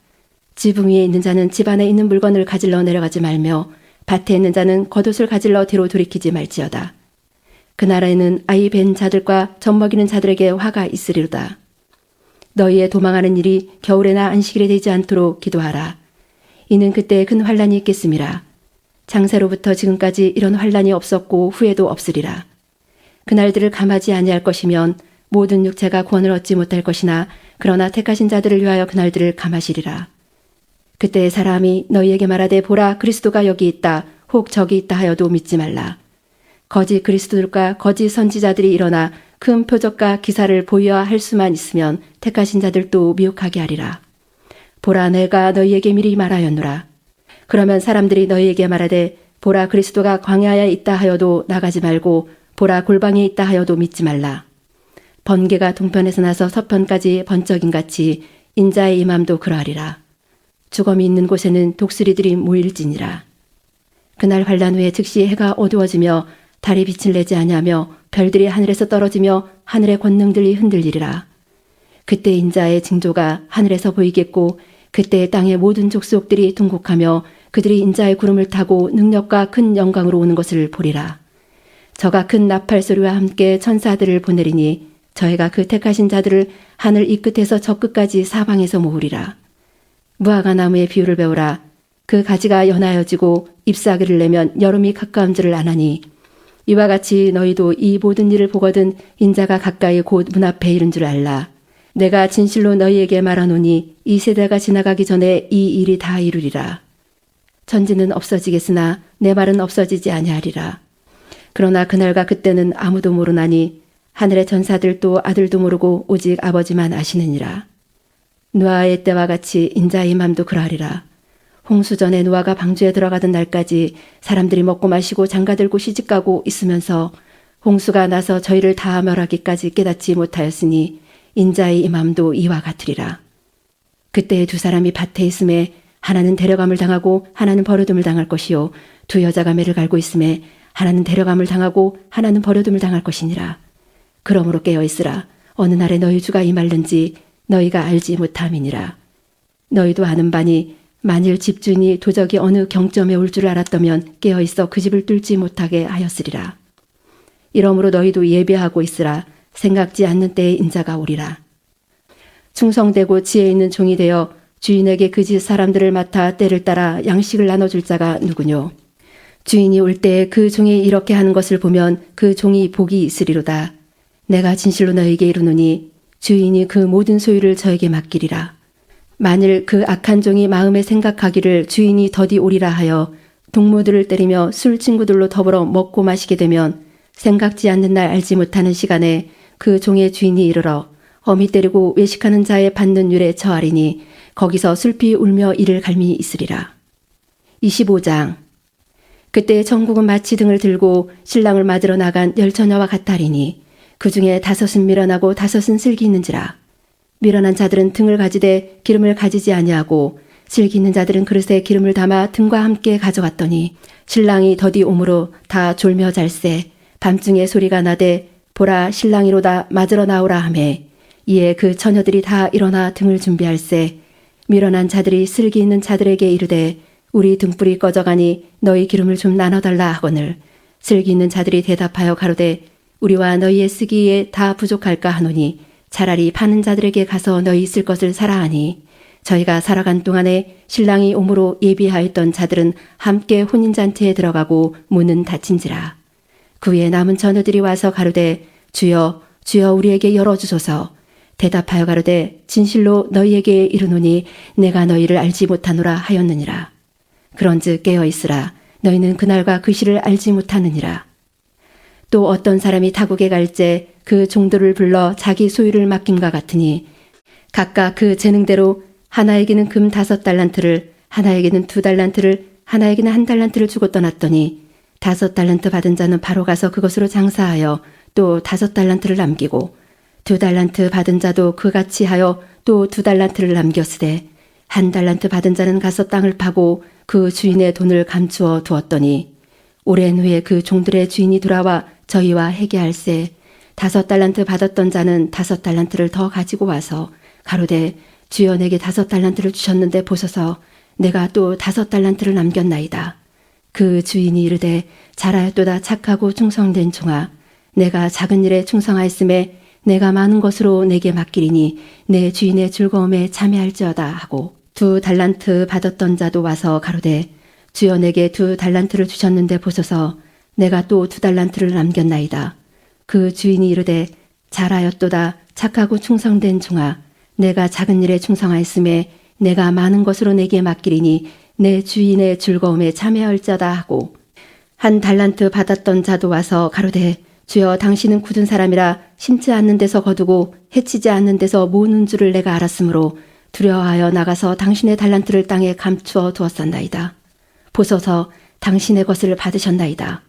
S2: 지붕 위에 있는 자는 집 안에 있는 물건을 가질러 내려가지 말며 밭에 있는 자는 겉옷을 가질러 뒤로 돌이키지 말지어다. 그 나라에는 아이 뵌 자들과 젖먹이는 자들에게 화가 있으리로다. 너희의 도망하는 일이 겨울에나 안식일에 되지 않도록 기도하라. 이는 그때 큰 환란이 있겠음이라. 장세로부터 지금까지 이런 환란이 없었고 후에도 없으리라. 그날들을 감하지 아니할 것이면 모든 육체가 구원을 얻지 못할 것이나 그러나 택하신 자들을 위하여 그날들을 감하시리라. 그때 사람이 너희에게 말하되 보라 그리스도가 여기 있다 혹 저기 있다 하여도 믿지 말라. 거짓 그리스도들과 거짓 선지자들이 일어나 큰 표적과 기사를 보여야 할 수만 있으면 택하신 자들도 미혹하게 하리라. 보라 내가 너희에게 미리 말하였노라. 그러면 사람들이 너희에게 말하되 보라 그리스도가 광야에 있다 하여도 나가지 말고 보라 골방에 있다 하여도 믿지 말라. 번개가 동편에서 나서 서편까지 번쩍임같이 인자의 임함도 그러하리라. 주검이 있는 곳에는 독수리들이 모일지니라. 그날 환란 후에 즉시 해가 어두워지며 달이 빛을 내지 아니하며 별들이 하늘에서 떨어지며 하늘의 권능들이 흔들리리라. 그때 인자의 징조가 하늘에서 보이겠고 그때 땅의 모든 족속들이 통곡하며 그들이 인자의 구름을 타고 능력과 큰 영광으로 오는 것을 보리라. 저가 큰 나팔 소리와 함께 천사들을 보내리니 저희가 그 택하신 자들을 하늘 이 끝에서 저 끝까지 사방에서 모으리라. 무화과 나무의 비유를 배우라. 그 가지가 연하여지고 잎사귀를 내면 여름이 가까운 줄을 아나니 이와 같이 너희도 이 모든 일을 보거든 인자가 가까이 곧 문 앞에 이른 줄 알라. 내가 진실로 너희에게 말하노니 이 세대가 지나가기 전에 이 일이 다 이루리라. 천지는 없어지겠으나 내 말은 없어지지 아니하리라. 그러나 그날과 그때는 아무도 모르나니 하늘의 전사들도 아들도 모르고 오직 아버지만 아시느니라. 노아의 때와 같이 인자의 맘도 그러하리라. 홍수 전에 노아가 방주에 들어가던 날까지 사람들이 먹고 마시고 장가들고 시집가고 있으면서 홍수가 나서 저희를 다 멸하기까지 깨닫지 못하였으니 인자의 임함도 이와 같으리라. 그때 두 사람이 밭에 있음에 하나는 데려감을 당하고 하나는 버려둠을 당할 것이요 두 여자가 매를 갈고 있음에 하나는 데려감을 당하고 하나는 버려둠을 당할 것이니라. 그러므로 깨어있으라. 어느 날에 너희 주가 임할는지 너희가 알지 못함이니라. 너희도 아는 바니 만일 집주인이 도적이 어느 경점에 올 줄 알았다면 깨어있어 그 집을 뚫지 못하게 하였으리라. 이러므로 너희도 예배하고 있으라. 생각지 않는 때에 인자가 오리라. 충성되고 지혜 있는 종이 되어 주인에게 그 집 사람들을 맡아 때를 따라 양식을 나눠줄 자가 누구뇨. 주인이 올 때 그 종이 이렇게 하는 것을 보면 그 종이 복이 있으리로다. 내가 진실로 너에게 이르노니 주인이 그 모든 소유를 저에게 맡기리라. 만일 그 악한 종이 마음에 생각하기를 주인이 더디 오리라 하여 동무들을 때리며 술 친구들로 더불어 먹고 마시게 되면 생각지 않는 날 알지 못하는 시간에 그 종의 주인이 이르러 어미 때리고 외식하는 자의 받는 율에 처하리니 거기서 슬피 울며 이를 갈미 있으리라. 25장. 그때 천국은 마치 등을 들고 신랑을 맞으러 나간 열처녀와 같다리니 그 중에 5은 미련하고 5은 슬기 있는지라. 미련한 자들은 등을 가지되 기름을 가지지 아니하고 슬기 있는 자들은 그릇에 기름을 담아 등과 함께 가져갔더니 신랑이 더디 오므로 다 졸며 잘세. 밤중에 소리가 나되 보라 신랑이로다 맞으러 나오라 하매 이에 그 처녀들이 다 일어나 등을 준비할세. 미련한 자들이 슬기 있는 자들에게 이르되 우리 등불이 꺼져가니 너희 기름을 좀 나눠달라 하거늘 슬기 있는 자들이 대답하여 가로되 우리와 너희의 쓰기에 다 부족할까 하노니 차라리 파는 자들에게 가서 너희 쓸 것을 사라 하니 저희가 살아간 동안에 신랑이 오므로 예비하였던 자들은 함께 혼인잔치에 들어가고 문은 닫힌지라. 그 후에 남은 처녀들이 와서 가로되 주여 주여 우리에게 열어주소서. 대답하여 가로되 진실로 너희에게 이르노니 내가 너희를 알지 못하노라 하였느니라. 그런즉 깨어 있으라. 너희는 그날과 그 시를 알지 못하느니라. 또 어떤 사람이 타국에 갈제 그 종들을 불러 자기 소유를 맡김과 같으니 각각 그 재능대로 하나에게는 금 5달란트를 하나에게는 2달란트를 하나에게는 1달란트를 주고 떠났더니 5달란트 받은 자는 바로 가서 그것으로 장사하여 또 5달란트를 남기고 2달란트 받은 자도 그같이 하여 또 2달란트를 남겼으되 1달란트 받은 자는 가서 땅을 파고 그 주인의 돈을 감추어 두었더니 오랜 후에 그 종들의 주인이 돌아와 저희와 회개할세 5달란트 받았던 자는 5달란트를 더 가지고 와서 가로되 주여 내게 5달란트를 주셨는데 보소서 내가 또 5달란트를 남겼나이다. 그 주인이 이르되 잘하였도다 착하고 충성된 종아 내가 작은 일에 충성하였음에 내가 많은 것으로 내게 맡기리니 내 주인의 즐거움에 참여할지어다 하고 2달란트 받았던 자도 와서 가로되 주여 내게 2달란트를 주셨는데 보소서 내가 또 2달란트를 남겼나이다. 그 주인이 이르되 잘하였도다 착하고 충성된 종아 내가 작은 일에 충성하였음에 내가 많은 것으로 내게 맡기리니 내 주인의 즐거움에 참여할지어다 하고 1달란트 받았던 자도 와서 가로되 주여 당신은 굳은 사람이라 심지 않는 데서 거두고 해치지 않는 데서 모으는 줄을 내가 알았으므로 두려워하여 나가서 당신의 달란트를 땅에 감추어 두었었나이다. 보소서 당신의 것을 받으셨나이다.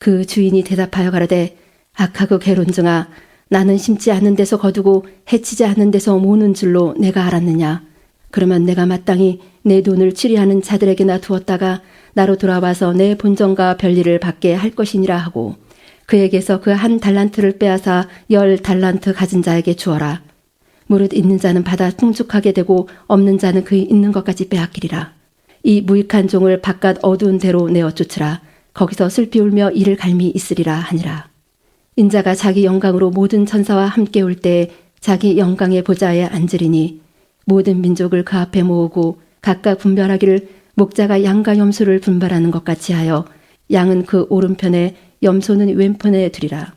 S2: 그 주인이 대답하여 가로되 악하고 괴론중아 나는 심지 않는 데서 거두고 해치지 않는 데서 모으는 줄로 내가 알았느냐. 그러면 내가 마땅히 내 돈을 치리하는 자들에게나 두었다가 나로 돌아와서 내 본전과 별일을 받게 할 것이니라 하고 그에게서 그 1달란트를 빼앗아 10달란트 가진 자에게 주어라. 무릇 있는 자는 받아 풍족하게 되고 없는 자는 그 있는 것까지 빼앗기리라. 이 무익한 종을 바깥 어두운 데로 내어 쫓으라. 거기서 슬피 울며 이를 갈미 있으리라 하니라. 인자가 자기 영광으로 모든 천사와 함께 올 때에 자기 영광의 보좌에 앉으리니 모든 민족을 그 앞에 모으고 각각 분별하기를 목자가 양과 염소를 분별하는 것 같이 하여 양은 그 오른편에 염소는 왼편에 두리라.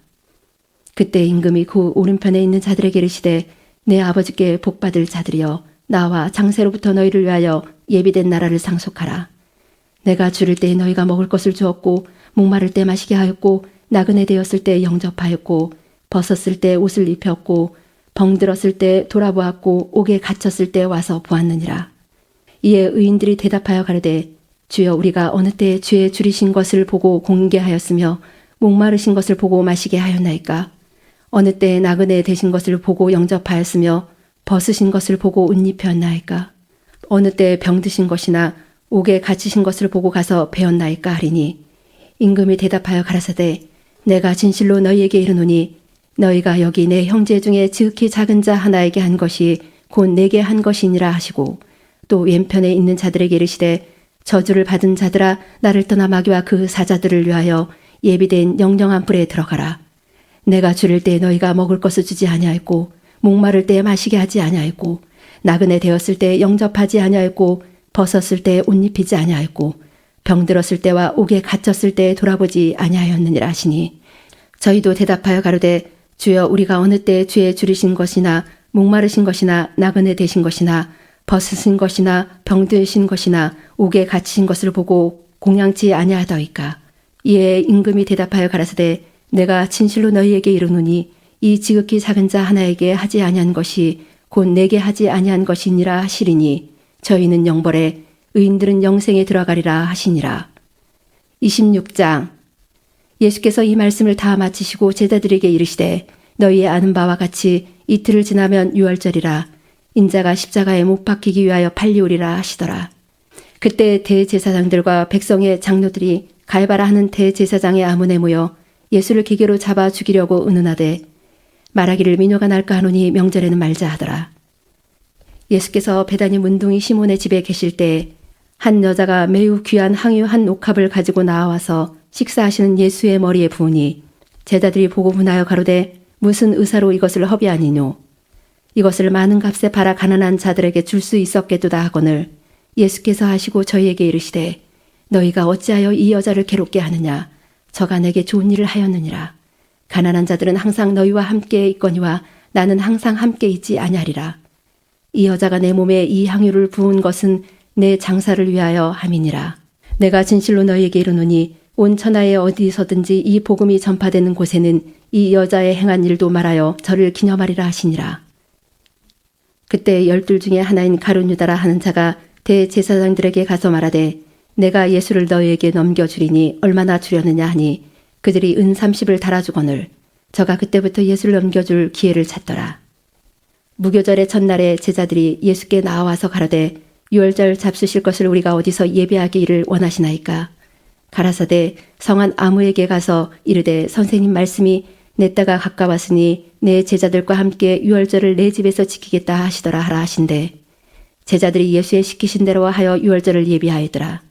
S2: 그때 임금이 그 오른편에 있는 자들에게 이르시되 내 아버지께 복받을 자들이여 나와 장세로부터 너희를 위하여 예비된 나라를 상속하라. 내가 줄일 때에 너희가 먹을 것을 주었고 목마를 때 마시게 하였고 나그네 되었을 때 영접하였고 벗었을 때 옷을 입혔고 병들었을 때 돌아보았고 옥에 갇혔을 때 와서 보았느니라. 이에 의인들이 대답하여 가로되 주여 우리가 어느 때에 주의 줄이신 것을 보고 공개하였으며 목마르신 것을 보고 마시게 하였나이까. 어느 때에 나그네 되신 것을 보고 영접하였으며 벗으신 것을 보고 옷 입혔나이까. 어느 때에 병드신 것이나 옥에 갇히신 것을 보고 가서 배웠나이까 하리니 임금이 대답하여 가라사대 내가 진실로 너희에게 이르노니 너희가 여기 내 형제 중에 지극히 작은 자 하나에게 한 것이 곧 내게 한 것이니라 하시고 또 왼편에 있는 자들에게 이르시되 저주를 받은 자들아 나를 떠나 마귀와 그 사자들을 위하여 예비된 영영한 불에 들어가라. 내가 줄일 때 너희가 먹을 것을 주지 아니하였고 목마를 때 마시게 하지 아니하였고 나그네 되었을 때 영접하지 아니하였고 벗었을 때 옷 입히지 아니하였고 병들었을 때와 옥에 갇혔을 때 돌아보지 아니하였느니라 하시니 저희도 대답하여 가로되 주여 우리가 어느 때 주의 줄이신 것이나 목마르신 것이나 나그네 되신 것이나 벗으신 것이나 병드신 것이나 옥에 갇히신 것을 보고 공양치 아니하더이까. 이에 임금이 대답하여 가라사대 내가 진실로 너희에게 이르노니 이 지극히 작은 자 하나에게 하지 아니한 것이 곧 내게 하지 아니한 것이니라 하시리니 저희는 영벌에 의인들은 영생에 들어가리라 하시니라. 26장 예수께서 이 말씀을 다 마치시고 제자들에게 이르시되 너희의 아는 바와 같이 이틀을 지나면 유월절이라. 인자가 십자가에 못 박히기 위하여 팔리오리라 하시더라. 그때 대제사장들과 백성의 장로들이 갈바라 하는 대제사장의 아문에 모여 예수를 기계로 잡아 죽이려고 의논하되 말하기를 미뇨가 날까 하노니 명절에는 말자 하더라. 예수께서 베다니 문둥이 시몬의 집에 계실 때 한 여자가 매우 귀한 항유 한 옥합을 가지고 나와서 식사하시는 예수의 머리에 부으니 제자들이 보고 분하여 가로되 무슨 의사로 이것을 허비하니뇨. 이것을 많은 값에 팔아 가난한 자들에게 줄 수 있었겠도다 하거늘 예수께서 하시고 저희에게 이르시되 너희가 어찌하여 이 여자를 괴롭게 하느냐. 저가 내게 좋은 일을 하였느니라. 가난한 자들은 항상 너희와 함께 있거니와 나는 항상 함께 있지 아니하리라. 이 여자가 내 몸에 이 향유를 부은 것은 내 장사를 위하여 함이니라. 내가 진실로 너희에게 이르노니 온 천하에 어디서든지 이 복음이 전파되는 곳에는 이 여자의 행한 일도 말하여 저를 기념하리라 하시니라. 그때 12 중에 하나인 가룟 유다라 하는 자가 대제사장들에게 가서 말하되 내가 예수를 너희에게 넘겨주리니 얼마나 주려느냐 하니 그들이 은 30을 달아주거늘 저가 그때부터 예수를 넘겨줄 기회를 찾더라. 무교절의 첫날에 제자들이 예수께 나와서 가로되 유월절 잡수실 것을 우리가 어디서 예배하기를 원하시나이까. 가라사대 성한 아무에게 가서 이르되 선생님 말씀이 내 때가 가까웠으니 내 제자들과 함께 유월절을 내 집에서 지키겠다 하시더라 하라 하신대 제자들이 예수의 시키신 대로 하여 유월절을 예비하였더라.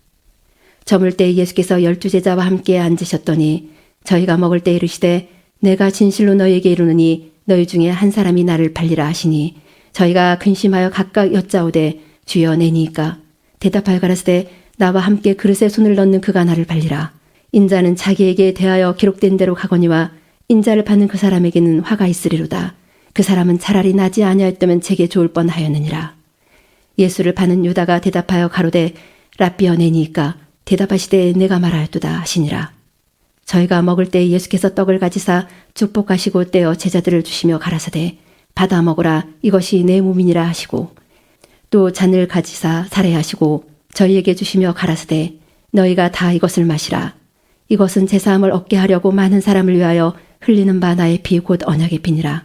S2: 저물 때 예수께서 12 제자와 함께 앉으셨더니 저희가 먹을 때 이르시되 내가 진실로 너희에게 이르노니 너희 중에 한 사람이 나를 팔리라 하시니 저희가 근심하여 각각 여짜오되 주여 내니이까. 대답하여 가라사대 나와 함께 그릇에 손을 넣는 그가 나를 팔리라. 인자는 자기에게 대하여 기록된 대로 가거니와 인자를 받는 그 사람에게는 화가 있으리로다. 그 사람은 차라리 나지 아니하였다면 제게 좋을 뻔하였느니라. 예수를 파는 유다가 대답하여 가로되 라삐어 내니이까. 대답하시되 내가 말하였도다 하시니라. 저희가 먹을 때 예수께서 떡을 가지사 축복하시고 떼어 제자들을 주시며 가라사대 받아 먹으라 이것이 내 몸이니라 하시고 또 잔을 가지사 살해하시고 저희에게 주시며 가라사대 너희가 다 이것을 마시라. 이것은 제사함을 얻게 하려고 많은 사람을 위하여 흘리는 바 나의 피 곧 언약의 피니라.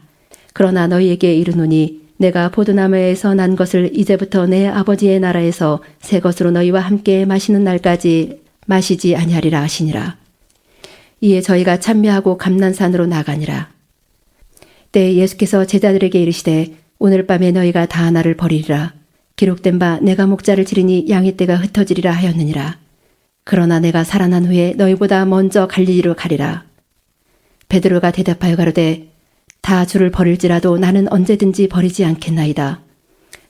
S2: 그러나 너희에게 이르노니 내가 포도나무에서 난 것을 이제부터 내 아버지의 나라에서 새 것으로 너희와 함께 마시는 날까지 마시지 아니하리라 하시니라. 이에 저희가 참배하고 감난산으로 나가니라. 때에 예수께서 제자들에게 이르시되 오늘 밤에 너희가 다 나를 버리리라. 기록된 바 내가 목자를 치리니 양의 떼가 흩어지리라 하였느니라. 그러나 내가 살아난 후에 너희보다 먼저 갈릴리로 가리라. 베드로가 대답하여 가로되 다 주를 버릴지라도 나는 언제든지 버리지 않겠나이다.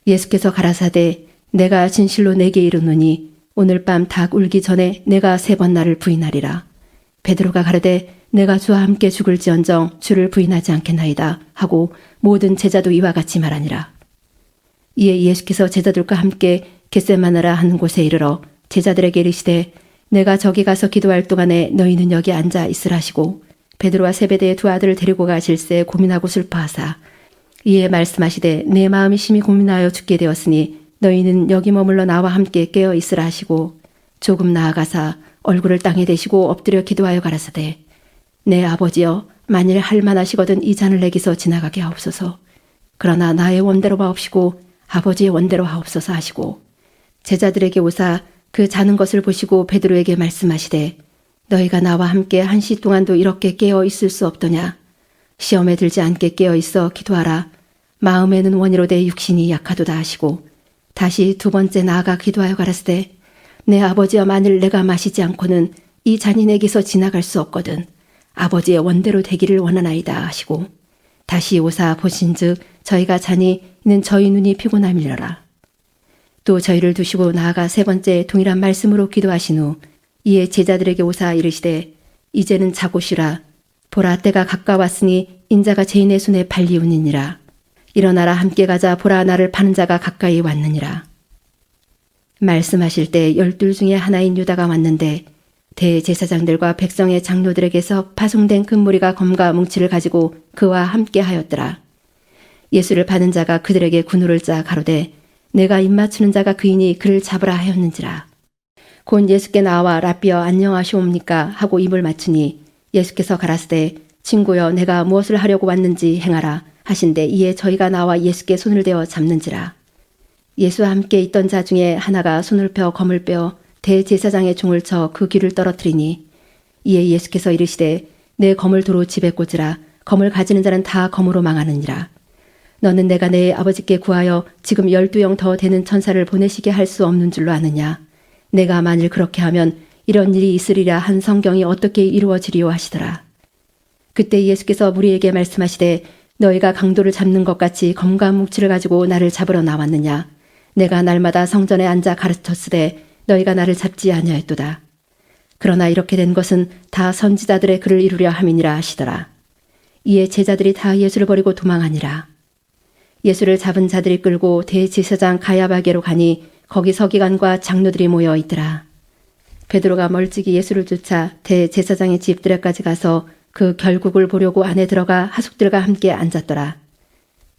S2: 예수께서 가라사대 내가 진실로 내게 이르노니 오늘 밤 닭 울기 전에 내가 3번 나를 부인하리라. 베드로가 가로되 내가 주와 함께 죽을지언정 주를 부인하지 않겠나이다 하고 모든 제자도 이와 같이 말하니라. 이에 예수께서 제자들과 함께 겟세마네라 하는 곳에 이르러 제자들에게 이르시되 내가 저기 가서 기도할 동안에 너희는 여기 앉아 있으라 하시고 베드로와 세베대의 2 아들을 데리고 가실새 고민하고 슬퍼하사 이에 말씀하시되 내 마음이 심히 고민하여 죽게 되었으니 너희는 여기 머물러 나와 함께 깨어 있으라 하시고 조금 나아가사 얼굴을 땅에 대시고 엎드려 기도하여 가라사대 내 아버지여 만일 할만하시거든 이 잔을 내게서 지나가게 하옵소서. 그러나 나의 원대로 하옵시고 아버지의 원대로 하옵소서 하시고 제자들에게 오사 그 자는 것을 보시고 베드로에게 말씀하시되 너희가 나와 함께 1시 동안도 이렇게 깨어 있을 수 없더냐. 시험에 들지 않게 깨어 있어 기도하라. 마음에는 원이로되 육신이 약하도다 하시고 다시 2번째 나아가 기도하여 가라사대 내 아버지여 만일 내가 마시지 않고는 이 잔이 내게서 지나갈 수 없거든. 아버지의 원대로 되기를 원하나이다 하시고 다시 오사 보신즉 저희가 자니 이는 저희 눈이 피곤함이러라. 또 저희를 두시고 나아가 3번째 동일한 말씀으로 기도하신 후 이에 제자들에게 오사 이르시되 이제는 자고 쉬라. 보라 때가 가까웠으니 인자가 죄인의 손에 팔리우니니라. 일어나라 함께 가자. 보라 나를 파는 자가 가까이 왔느니라. 말씀하실 때 12 중에 하나인 유다가 왔는데 대제사장들과 백성의 장로들에게서 파송된 금무리가 검과 뭉치를 가지고 그와 함께 하였더라. 예수를 파는 자가 그들에게 군우를 짜 가로되 내가 입맞추는 자가 그이니 그를 잡으라 하였는지라. 곧 예수께 나와 라삐어 안녕하시옵니까 하고 입을 맞추니 예수께서 가라사대 친구여 내가 무엇을 하려고 왔는지 행하라 하신대 이에 저희가 나와 예수께 손을 대어 잡는지라. 예수와 함께 있던 자 중에 하나가 손을 펴 검을 빼어 대제사장의 종을 쳐 그 귀를 떨어뜨리니 이에 예수께서 이르시되 내 검을 도로 집에 꽂으라. 검을 가지는 자는 다 검으로 망하느니라. 너는 내가 내 아버지께 구하여 지금 12영 더 되는 천사를 보내시게 할 수 없는 줄로 아느냐. 내가 만일 그렇게 하면 이런 일이 있으리라 한 성경이 어떻게 이루어지리요 하시더라. 그때 예수께서 무리에게 말씀하시되 너희가 강도를 잡는 것 같이 검과 묵치를 가지고 나를 잡으러 나왔느냐. 내가 날마다 성전에 앉아 가르쳤으되 너희가 나를 잡지 아니하였도다. 그러나 이렇게 된 것은 다 선지자들의 글을 이루려 함이니라 하시더라. 이에 제자들이 다 예수를 버리고 도망하니라. 예수를 잡은 자들이 끌고 대제사장 가야바게로 가니 거기 서기관과 장로들이 모여 있더라. 베드로가 멀찍이 예수를 쫓아 대제사장의 집 들에까지 가서 그 결국을 보려고 안에 들어가 하숙들과 함께 앉았더라.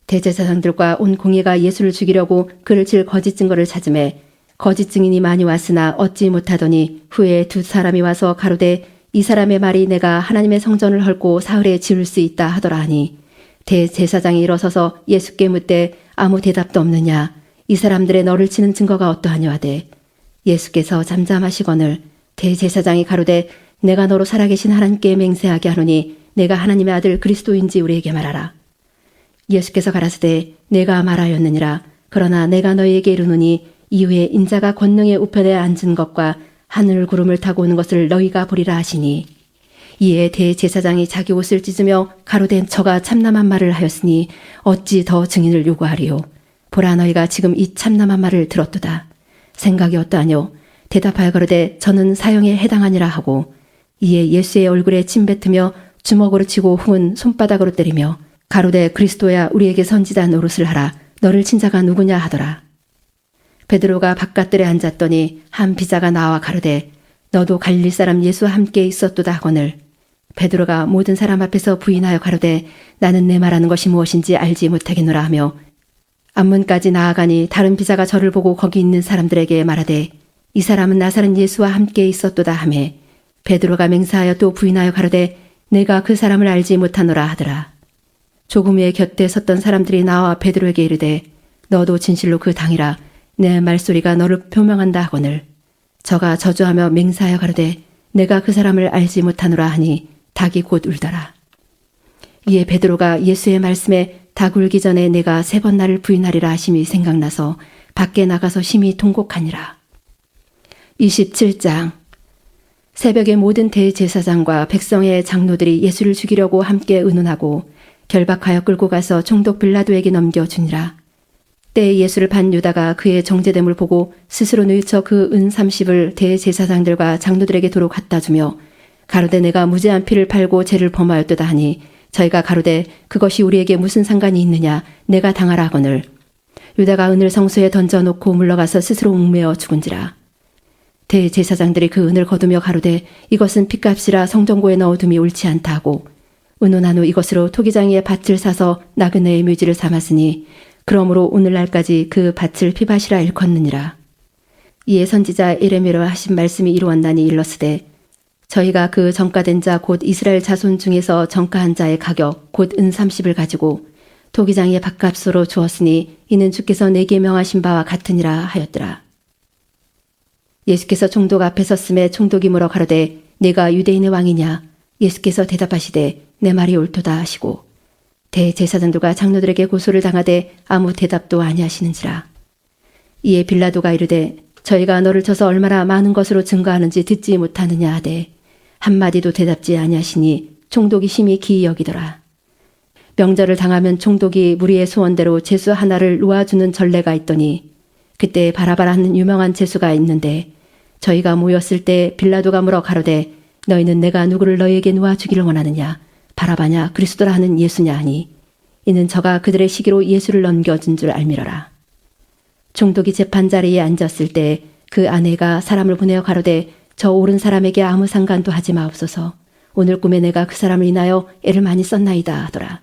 S2: 대제사장들과 온 공회가 예수를 죽이려고 그를 칠 거짓 증거를 찾음에 거짓 증인이 많이 왔으나 얻지 못하더니 후에 두 사람이 와서 가로되 이 사람의 말이 내가 하나님의 성전을 헐고 사흘에 지을 수 있다 하더라 하니 대제사장이 일어서서 예수께 묻되 아무 대답도 없느냐. 이 사람들의 너를 치는 증거가 어떠하냐 하되 예수께서 잠잠하시거늘 대제사장이 가로되 내가 너로 살아계신 하나님께 맹세하게 하노니 내가 하나님의 아들 그리스도인지 우리에게 말하라. 예수께서 가라사대 내가 말하였느니라. 그러나 내가 너희에게 이르노니 이후에 인자가 권능의 우편에 앉은 것과 하늘 구름을 타고 오는 것을 너희가 보리라 하시니 이에 대제사장이 자기 옷을 찢으며 가로된 저가 참남한 말을 하였으니 어찌 더 증인을 요구하리요. 보라 너희가 지금 이 참남한 말을 들었도다. 생각이 어떠하뇨. 대답하여 가로되 저는 사형에 해당하니라 하고 이에 예수의 얼굴에 침 뱉으며 주먹으로 치고 흉은 손바닥으로 때리며 가로되 그리스도야 우리에게 선지자 노릇을 하라. 너를 친 자가 누구냐 하더라. 베드로가 바깥들에 앉았더니 한 비자가 나와 가로되 너도 갈릴 사람 예수와 함께 있었도다 하거늘 베드로가 모든 사람 앞에서 부인하여 가로되 나는 내 말하는 것이 무엇인지 알지 못하겠노라 하며 앞문까지 나아가니 다른 비자가 저를 보고 거기 있는 사람들에게 말하되 이 사람은 나사렛 예수와 함께 있었도다 하매 베드로가 맹세하여 또 부인하여 가로되 내가 그 사람을 알지 못하노라 하더라. 조금 후에 곁에 섰던 사람들이 나와 베드로에게 이르되 너도 진실로 그 당이라 내 말소리가 너를 표명한다 하거늘 저가 저주하며 맹세하여 가로되 내가 그 사람을 알지 못하노라 하니 닭이 곧 울더라. 이에 베드로가 예수의 말씀에 닭 울기 전에 내가 3번 나를 부인하리라 하심이 생각나서 밖에 나가서 심히 통곡하니라. 27장 새벽에 모든 대제사장과 백성의 장로들이 예수를 죽이려고 함께 의논하고 결박하여 끌고 가서 총독 빌라도에게 넘겨주니라. 때에 예수를 반 유다가 그의 정죄됨을 보고 스스로 뉘우쳐 그 은 30을 대제사장들과 장로들에게 도로 갖다 주며 가로되 내가 무죄한 피를 팔고 죄를 범하였도다 하니 저희가 가로되 그것이 우리에게 무슨 상관이 있느냐 내가 당하라 하거늘 유다가 은을 성소에 던져놓고 물러가서 스스로 웅매어 죽은지라. 대제사장들이 그 은을 거두며 가로되 이것은 핏값이라 성전고에 넣어둠이 옳지 않다 하고 의논한 후 이것으로 토기장의 밭을 사서 나그네의 묘지를 삼았으니 그러므로 오늘날까지 그 밭을 피밭이라 일컫느니라. 이에 선지자 예레미야로 하신 말씀이 이루었나니 일렀으되 저희가 그 정가된 자 곧 이스라엘 자손 중에서 정가한 자의 가격 곧 은 30을 가지고 토기장의 밭값으로 주었으니 이는 주께서 내게 명하신 바와 같으니라 하였더라. 예수께서 총독 앞에 섰음에 총독이 물어 가로되 내가 유대인의 왕이냐. 예수께서 대답하시되 내 말이 옳도다 하시고 대제사장들과 장로들에게 고소를 당하되 아무 대답도 아니하시는지라. 이에 빌라도가 이르되 저희가 너를 쳐서 얼마나 많은 것으로 증거하는지 듣지 못하느냐 하되 한마디도 대답지 아니하시니 총독이 심히 기이 여기더라. 명절을 당하면 총독이 무리의 소원대로 제수 하나를 놓아주는 전례가 있더니 그때 바라바라는 유명한 제수가 있는데 저희가 모였을 때 빌라도가 물어 가로되 너희는 내가 누구를 너희에게 놓아주기를 원하느냐 바라바냐 그리스도라 하는 예수냐 하니 이는 저가 그들의 시기로 예수를 넘겨준 줄 알미러라. 총독이 재판자리에 앉았을 때 그 아내가 사람을 보내어 가로되 저 옳은 사람에게 아무 상관도 하지 마옵소서. 오늘 꿈에 내가 그 사람을 인하여 애를 많이 썼나이다 하더라.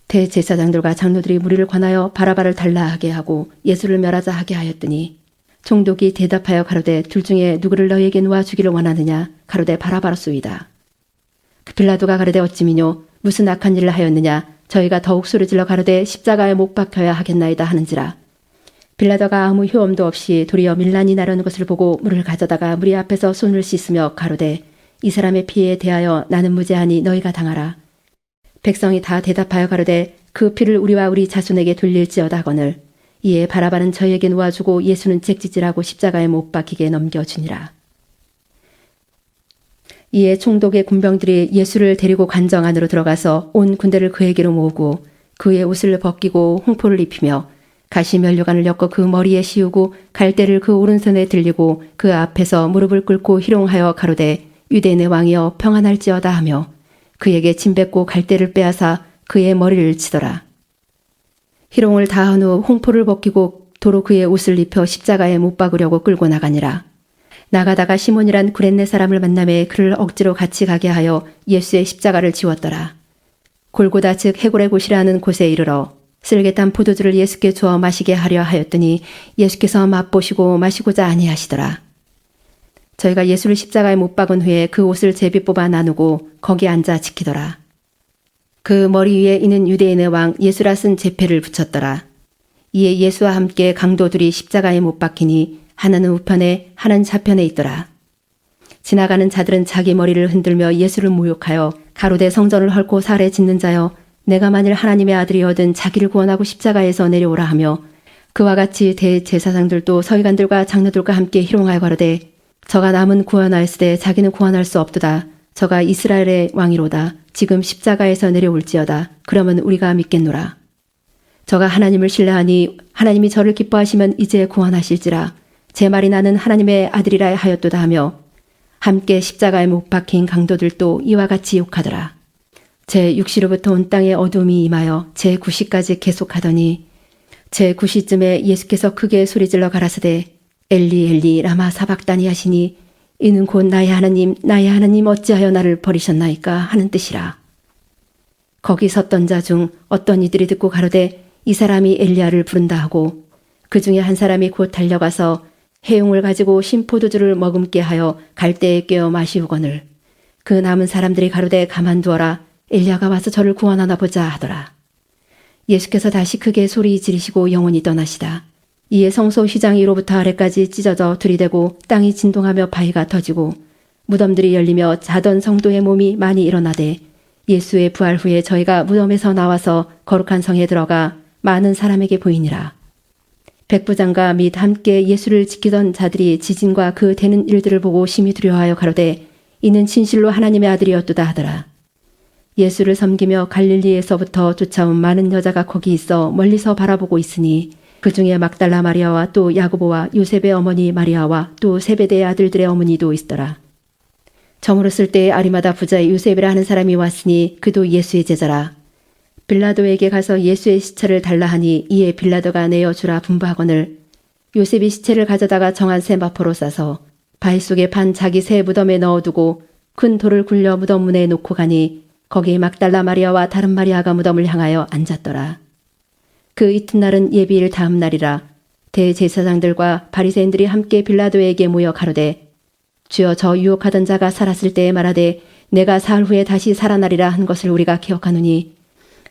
S2: 대제사장들과 장로들이 무리를 권하여 바라바를 달라하게 하고 예수를 멸하자 하게 하였더니 총독이 대답하여 가로되 둘 중에 누구를 너희에게 놓아주기를 원하느냐 가로되 바라바로소이다. 빌라도가 가로되 어찌미뇨 무슨 악한 일을 하였느냐 저희가 더욱 소리질러 가로되 십자가에 못 박혀야 하겠나이다 하는지라. 빌라도가 아무 효험도 없이 도리어 밀란이 나려는 것을 보고 물을 가져다가 무리 앞에서 손을 씻으며 가로되 이 사람의 피에 대하여 나는 무죄하니 너희가 당하라. 백성이 다 대답하여 가로되 그 피를 우리와 우리 자손에게 돌릴지어다 하거늘 이에 바라바는 저희에게 놓아주고 예수는 잭지질하고 십자가에 못 박히게 넘겨주니라. 이에 총독의 군병들이 예수를 데리고 관정 안으로 들어가서 온 군대를 그에게로 모으고 그의 옷을 벗기고 홍포를 입히며 가시 면류관을 엮어 그 머리에 씌우고 갈대를 그 오른손에 들리고 그 앞에서 무릎을 꿇고 희롱하여 가로되 유대인의 왕이여 평안할지어다 하며 그에게 침 뱉고 갈대를 빼앗아 그의 머리를 치더라. 희롱을 다한 후 홍포를 벗기고 도로 그의 옷을 입혀 십자가에 못 박으려고 끌고 나가니라. 나가다가 시몬이란 구렛네 사람을 만남에 그를 억지로 같이 가게 하여 예수의 십자가를 지웠더라. 골고다 즉 해골의 곳이라는 곳에 이르러 쓸개탄 포도주를 예수께 주어 마시게 하려 하였더니 예수께서 맛보시고 마시고자 아니하시더라. 저희가 예수를 십자가에 못 박은 후에 그 옷을 제비 뽑아 나누고 거기 앉아 지키더라. 그 머리 위에 이는 유대인의 왕 예수라 쓴 제패를 붙였더라. 이에 예수와 함께 강도 둘이 십자가에 못 박히니 하나는 우편에 하나는 좌편에 있더라. 지나가는 자들은 자기 머리를 흔들며 예수를 모욕하여 가로되 성전을 헐고 살에 짓는 자여 내가 만일 하나님의 아들이어든 자기를 구원하고 십자가에서 내려오라 하며 그와 같이 대제사장들도 서기관들과 장로들과 함께 희롱하여 가로되 저가 남은 구원하였으되 자기는 구원할 수 없도다. 저가 이스라엘의 왕이로다. 지금 십자가에서 내려올지어다. 그러면 우리가 믿겠노라. 저가 하나님을 신뢰하니 하나님이 저를 기뻐하시면 이제 구원하실지라. 제 말이 나는 하나님의 아들이라 하였도다 하며 함께 십자가에 못 박힌 강도들도 이와 같이 욕하더라. 제6시로부터 온 땅에 어둠이 임하여 제9시까지 계속하더니 제9시쯤에 예수께서 크게 소리질러 가라사대 엘리 엘리 라마 사박다니 하시니 이는 곧 나의 하나님 어찌하여 나를 버리셨나이까 하는 뜻이라. 거기 섰던 자 중 어떤 이들이 듣고 가로되 이 사람이 엘리야를 부른다 하고 그 중에 한 사람이 곧 달려가서 해용을 가지고 신포도주를 머금게 하여 갈대에 꿰어 마시우거늘 그 남은 사람들이 가로되 가만두어라 엘리야가 와서 저를 구원하나 보자 하더라. 예수께서 다시 크게 소리 지르시고 영원히 떠나시다. 이에 성소 휘장 위로부터 아래까지 찢어져 들이대고 땅이 진동하며 바위가 터지고 무덤들이 열리며 자던 성도의 몸이 많이 일어나되 예수의 부활 후에 저희가 무덤에서 나와서 거룩한 성에 들어가 많은 사람에게 보이니라. 백부장과 및 함께 예수를 지키던 자들이 지진과 그 되는 일들을 보고 심히 두려워하여 가로되 이는 진실로 하나님의 아들이었도다 하더라. 예수를 섬기며 갈릴리에서부터 쫓아온 많은 여자가 거기 있어 멀리서 바라보고 있으니 그 중에 막달라 마리아와 또 야고보와 요셉의 어머니 마리아와 또 세베대의 아들들의 어머니도 있더라. 저물었을 때에 아리마다 부자의 요셉이라 하는 사람이 왔으니 그도 예수의 제자라. 빌라도에게 가서 예수의 시체를 달라 하니 이에 빌라도가 내어주라 분부하거늘 요셉이 시체를 가져다가 정한 새 마포로 싸서 바위 속에 판 자기 새 무덤에 넣어두고 큰 돌을 굴려 무덤 문에 놓고 가니 거기 막달라 마리아와 다른 마리아가 무덤을 향하여 앉았더라. 그 이튿날은 예비일 다음 날이라. 대제사장들과 바리새인들이 함께 빌라도에게 모여 가로되 주여 저 유혹하던 자가 살았을 때에 말하되 내가 사흘 후에 다시 살아나리라 한 것을 우리가 기억하노니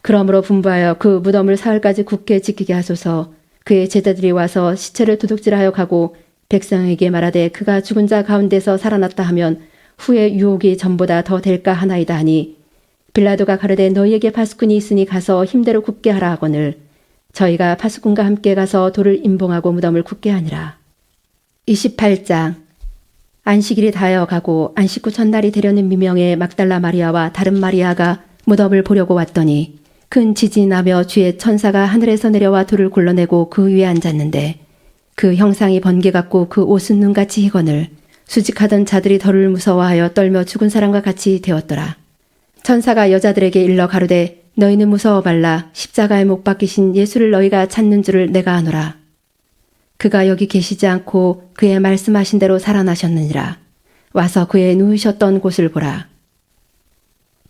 S2: 그러므로 분부하여 그 무덤을 사흘까지 굳게 지키게 하소서. 그의 제자들이 와서 시체를 도둑질하여 가고 백성에게 말하되 그가 죽은 자 가운데서 살아났다 하면 후에 유혹이 전보다 더 될까 하나이다 하니 빌라도가 가로되 너희에게 파수꾼이 있으니 가서 힘대로 굽게 하라 하거늘 저희가 파수꾼과 함께 가서 돌을 임봉하고 무덤을 굳게 하니라. 28장 안식일이 다하여 가고 안식 후 첫날이 되려는 미명에 막달라 마리아와 다른 마리아가 무덤을 보려고 왔더니 큰 지진이 나며 주의 천사가 하늘에서 내려와 돌을 굴러내고 그 위에 앉았는데 그 형상이 번개 같고 그 옷은 눈같이 희거늘 수직하던 자들이 덜을 무서워하여 떨며 죽은 사람과 같이 되었더라. 천사가 여자들에게 일러 가로되 너희는 무서워 말라. 십자가에 못 박히신 예수를 너희가 찾는 줄을 내가 아노라. 그가 여기 계시지 않고 그의 말씀하신 대로 살아나셨느니라. 와서 그의 누우셨던 곳을 보라.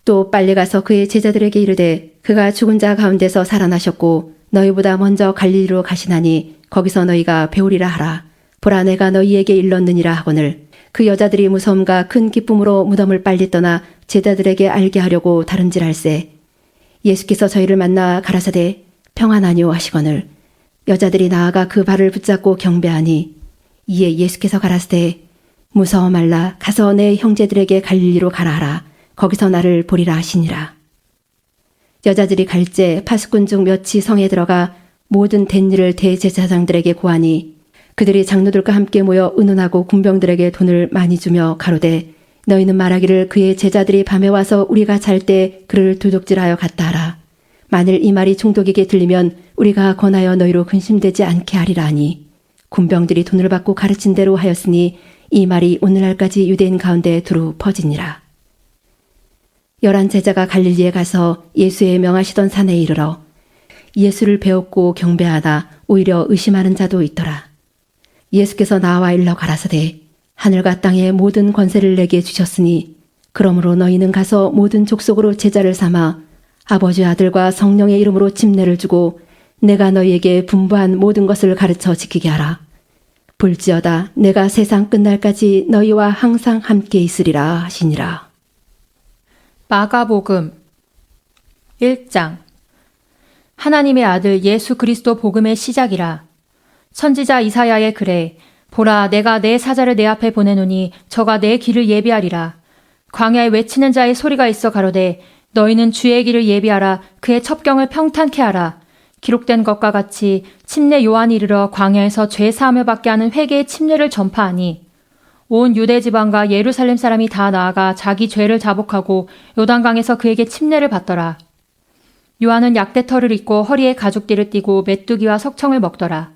S2: 또 빨리 가서 그의 제자들에게 이르되 그가 죽은 자 가운데서 살아나셨고 너희보다 먼저 갈릴리로 가시나니 거기서 너희가 배우리라 하라. 보라 내가 너희에게 일렀느니라 하거늘 그 여자들이 무서움과 큰 기쁨으로 무덤을 빨리 떠나 제자들에게 알게 하려고 다름질할세. 예수께서 저희를 만나 가라사대 평안하뇨 하시거늘 여자들이 나아가 그 발을 붙잡고 경배하니 이에 예수께서 가라사대 무서워 말라 가서 내 형제들에게 갈릴리로 가라 하라 거기서 나를 보리라 하시니라. 여자들이 갈제 파수꾼 중 몇이 성에 들어가 모든 된 일을 대제사장들에게 고하니 그들이 장로들과 함께 모여 의논하고 군병들에게 돈을 많이 주며 가로되 너희는 말하기를 그의 제자들이 밤에 와서 우리가 잘 때 그를 도둑질하여 갔다 하라. 만일 이 말이 총독에게 들리면 우리가 권하여 너희로 근심되지 않게 하리라 하니 군병들이 돈을 받고 가르친 대로 하였으니 이 말이 오늘날까지 유대인 가운데 두루 퍼지니라. 11 제자가 갈릴리에 가서 예수의 명하시던 산에 이르러 예수를 배웠고 경배하다 오히려 의심하는 자도 있더라. 예수께서 나와 일러 가라사대 하늘과 땅의 모든 권세를 내게 주셨으니 그러므로 너희는 가서 모든 족속으로 제자를 삼아 아버지 아들과 성령의 이름으로 침례를 주고 내가 너희에게 분부한 모든 것을 가르쳐 지키게 하라. 볼지어다 내가 세상 끝날까지 너희와 항상 함께 있으리라 하시니라.
S1: 마가복음 1장. 하나님의 아들 예수 그리스도 복음의 시작이라. 선지자 이사야의 글에 보라 내가 내 사자를 내 앞에 보내노니 저가 내 길을 예비하리라. 광야에 외치는 자의 소리가 있어 가로되 너희는 주의 길을 예비하라. 그의 첩경을 평탄케 하라. 기록된 것과 같이 침례 요한이 이르러 광야에서 죄 사함을 받게 하는 회개의 침례를 전파하니 온 유대 지방과 예루살렘 사람이 다 나아가 자기 죄를 자복하고 요단강에서 그에게 침례를 받더라. 요한은 약대털을 입고 허리에 가죽띠를 띠고 메뚜기와 석청을 먹더라.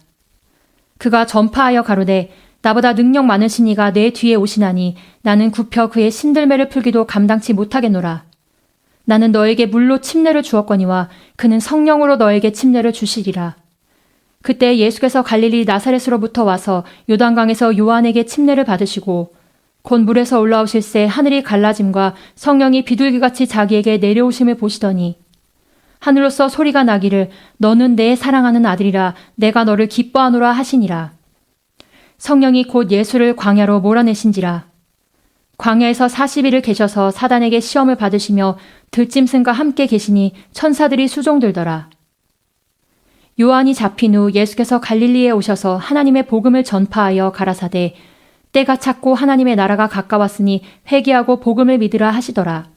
S1: 그가 전파하여 가로되 나보다 능력 많으신 이가 내 뒤에 오시나니 나는 굽혀 그의 신들매를 풀기도 감당치 못하겠노라. 나는 너에게 물로 침례를 주었거니와 그는 성령으로 너에게 침례를 주시리라. 그때 예수께서 갈릴리 나사렛으로부터 와서 요단강에서 요한에게 침례를 받으시고 곧 물에서 올라오실새 하늘이 갈라짐과 성령이 비둘기같이 자기에게 내려오심을 보시더니 하늘로서 소리가 나기를 너는 내 사랑하는 아들이라 내가 너를 기뻐하노라 하시니라. 성령이 곧 예수를 광야로 몰아내신지라. 광야에서 40일을 계셔서 사단에게 시험을 받으시며 들짐승과 함께 계시니 천사들이 수종들더라. 요한이 잡힌 후 예수께서 갈릴리에 오셔서 하나님의 복음을 전파하여 가라사대 때가 찼고 하나님의 나라가 가까웠으니 회개하고 복음을 믿으라 하시더라.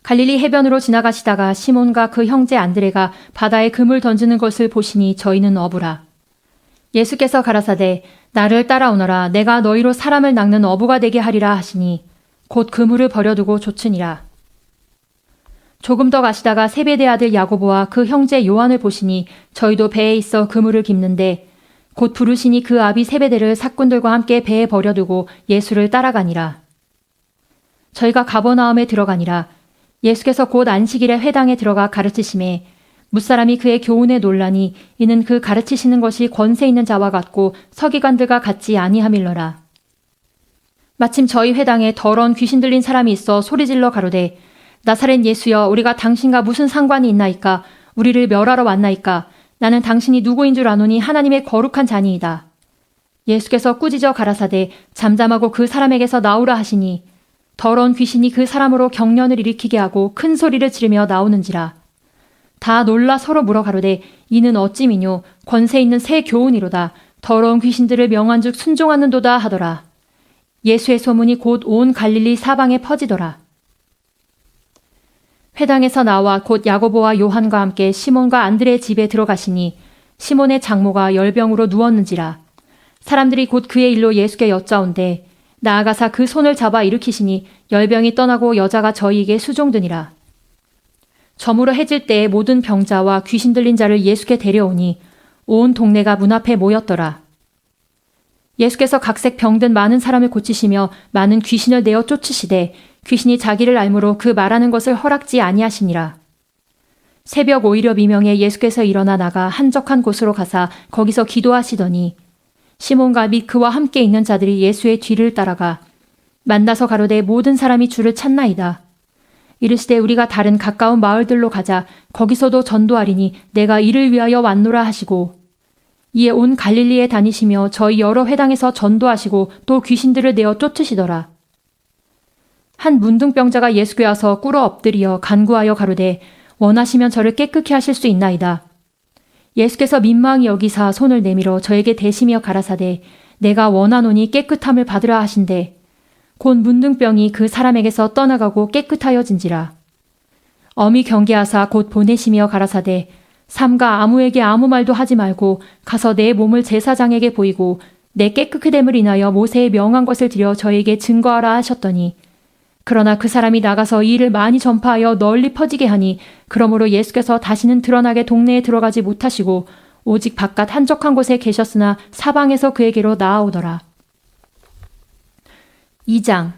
S1: 갈릴리 해변으로 지나가시다가 시몬과 그 형제 안드레가 바다에 금을 던지는 것을 보시니 저희는 어부라. 예수께서 가라사대 나를 따라오너라 내가 너희로 사람을 낚는 어부가 되게 하리라 하시니 곧 그물을 버려두고 좇으니라. 조금 더 가시다가 세베대 아들 야고보와 그 형제 요한을 보시니 저희도 배에 있어 그물을 깁는데 곧 부르시니 그 아비 세베대를 사꾼들과 함께 배에 버려두고 예수를 따라가니라. 저희가 가버나움에 들어가니라. 예수께서 곧 안식일에 회당에 들어가 가르치심에 뭇사람이 그의 교훈에 놀라니 이는 그 가르치시는 것이 권세 있는 자와 같고 서기관들과 같지 아니함일러라. 마침 저희 회당에 더러운 귀신 들린 사람이 있어 소리질러 가로되 나사렛 예수여 우리가 당신과 무슨 상관이 있나이까 우리를 멸하러 왔나이까 나는 당신이 누구인 줄 아노니 하나님의 거룩한 자니이다. 예수께서 꾸짖어 가라사대 잠잠하고 그 사람에게서 나오라 하시니 더러운 귀신이 그 사람으로 경련을 일으키게 하고 큰 소리를 지르며 나오는지라. 다 놀라 서로 물어 가로되 이는 어찌미뇨 권세 있는 새 교훈이로다. 더러운 귀신들을 명한즉 순종하는도다 하더라. 예수의 소문이 곧 온 갈릴리 사방에 퍼지더라. 회당에서 나와 곧 야고보와 요한과 함께 시몬과 안드레의 집에 들어가시니 시몬의 장모가 열병으로 누웠는지라. 사람들이 곧 그의 일로 예수께 여짜온대 나아가사 그 손을 잡아 일으키시니 열병이 떠나고 여자가 저희에게 수종드니라. 저물어 해질 때에 모든 병자와 귀신 들린 자를 예수께 데려오니 온 동네가 문 앞에 모였더라. 예수께서 각색 병든 많은 사람을 고치시며 많은 귀신을 내어 쫓으시되 귀신이 자기를 알므로 그 말하는 것을 허락지 아니하시니라. 새벽 오이려 미명에 예수께서 일어나 나가 한적한 곳으로 가사 거기서 기도하시더니 시몬과 및 그와 함께 있는 자들이 예수의 뒤를 따라가 만나서 가로되 모든 사람이 주를 찾나이다. 이르시되 우리가 다른 가까운 마을들로 가자 거기서도 전도하리니 내가 이를 위하여 왔노라 하시고 이에 온 갈릴리에 다니시며 저희 여러 회당에서 전도하시고 또 귀신들을 내어 쫓으시더라. 한 문둥병자가 예수께 와서 꿇어 엎드리어 간구하여 가로되 원하시면 저를 깨끗게 하실 수 있나이다. 예수께서 민망히 여기사 손을 내밀어 저에게 대시며 가라사대 내가 원하노니 깨끗함을 받으라 하신대 곧 문둥병이 그 사람에게서 떠나가고 깨끗하여진지라. 엄히 경계하사 곧 보내시며 가라사대 삼가 아무에게 아무 말도 하지 말고 가서 내 몸을 제사장에게 보이고 내 깨끗게 됨을 인하여 모세의 명한 것을 드려 저에게 증거하라 하셨더니 그러나 그 사람이 나가서 이 일을 많이 전파하여 널리 퍼지게 하니 그러므로 예수께서 다시는 드러나게 동네에 들어가지 못하시고 오직 바깥 한적한 곳에 계셨으나 사방에서 그에게로 나아오더라. 2장.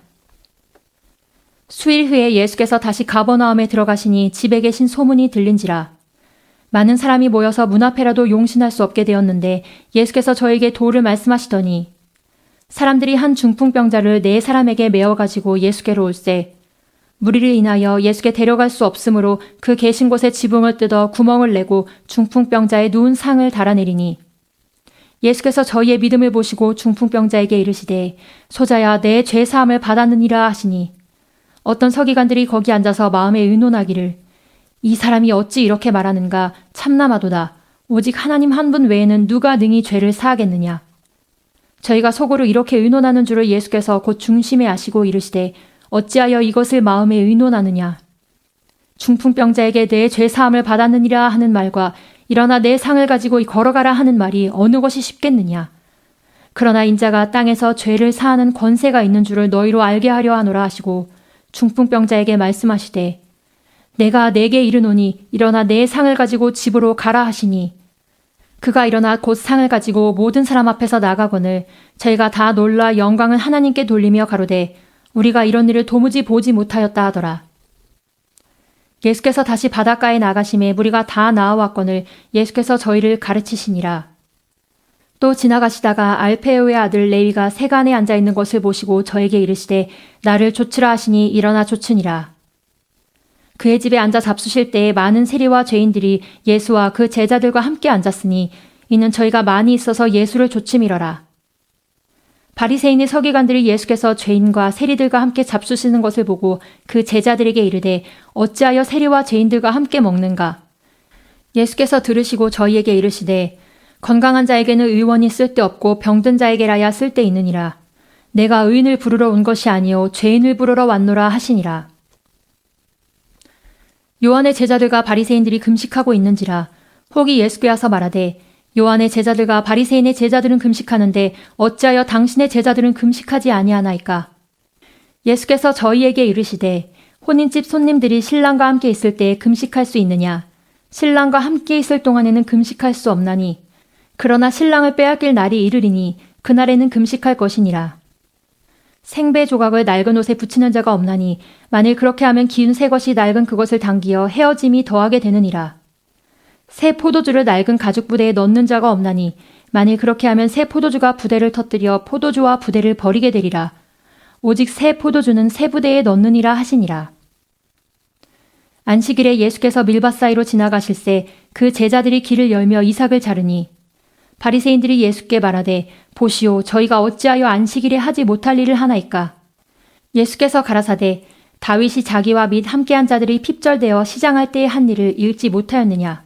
S1: 수일 후에 예수께서 다시 가버나움에 들어가시니 집에 계신 소문이 들린지라. 많은 사람이 모여서 문 앞에라도 용신할 수 없게 되었는데 예수께서 저에게 도를 말씀하시더니 사람들이 한 중풍병자를 네 사람에게 메어가지고 예수께로 올세 무리를 인하여 예수께 데려갈 수 없으므로 그 계신 곳에 지붕을 뜯어 구멍을 내고 중풍병자의 누운 상을 달아내리니 예수께서 저희의 믿음을 보시고 중풍병자에게 이르시되 소자야 내 죄사함을 받았느니라 하시니 어떤 서기관들이 거기 앉아서 마음에 의논하기를 이 사람이 어찌 이렇게 말하는가 참남하도다. 오직 하나님 한 분 외에는 누가 능히 죄를 사하겠느냐. 저희가 속으로 이렇게 의논하는 줄을 예수께서 곧 중심에 아시고 이르시되 어찌하여 이것을 마음에 의논하느냐. 중풍병자에게 내 죄사함을 받았느니라 하는 말과 일어나 내 상을 가지고 걸어가라 하는 말이 어느 것이 쉽겠느냐. 그러나 인자가 땅에서 죄를 사하는 권세가 있는 줄을 너희로 알게 하려 하노라 하시고 중풍병자에게 말씀하시되 내가 내게 이르노니 일어나 내 상을 가지고 집으로 가라 하시니 그가 일어나 곧 상을 가지고 모든 사람 앞에서 나가거늘 저희가 다 놀라 영광을 하나님께 돌리며 가로되 우리가 이런 일을 도무지 보지 못하였다 하더라. 예수께서 다시 바닷가에 나가심에 무리가 다 나아왔거늘 예수께서 저희를 가르치시니라. 또 지나가시다가 알페오의 아들 레위가 세간에 앉아있는 것을 보시고 저에게 이르시되 나를 좇으라 하시니 일어나 좇으니라. 그의 집에 앉아 잡수실 때에 많은 세리와 죄인들이 예수와 그 제자들과 함께 앉았으니 이는 저희가 많이 있어서 예수를 좇음이러라. 바리새인의 서기관들이 예수께서 죄인과 세리들과 함께 잡수시는 것을 보고 그 제자들에게 이르되 어찌하여 세리와 죄인들과 함께 먹는가. 예수께서 들으시고 저희에게 이르시되 건강한 자에게는 의원이 쓸데없고 병든 자에게라야 쓸데있느니라. 내가 의인을 부르러 온 것이 아니요 죄인을 부르러 왔노라 하시니라. 요한의 제자들과 바리새인들이 금식하고 있는지라 혹이 예수께 와서 말하되 요한의 제자들과 바리새인의 제자들은 금식하는데 어찌하여 당신의 제자들은 금식하지 아니하나이까. 예수께서 저희에게 이르시되 혼인집 손님들이 신랑과 함께 있을 때 금식할 수 있느냐. 신랑과 함께 있을 동안에는 금식할 수 없나니 그러나 신랑을 빼앗길 날이 이르리니 그날에는 금식할 것이니라. 생배 조각을 낡은 옷에 붙이는 자가 없나니 만일 그렇게 하면 기운 새 것이 낡은 그것을 당기어 헤어짐이 더하게 되느니라. 새 포도주를 낡은 가죽 부대에 넣는 자가 없나니 만일 그렇게 하면 새 포도주가 부대를 터뜨려 포도주와 부대를 버리게 되리라. 오직 새 포도주는 새 부대에 넣느니라 하시니라. 안식일에 예수께서 밀밭 사이로 지나가실새 그 제자들이 길을 열며 이삭을 자르니 바리새인들이 예수께 말하되 보시오 저희가 어찌하여 안식일에 하지 못할 일을 하나이까. 예수께서 가라사대 다윗이 자기와 및 함께한 자들이 핍절되어 시장할 때에 한 일을 읽지 못하였느냐.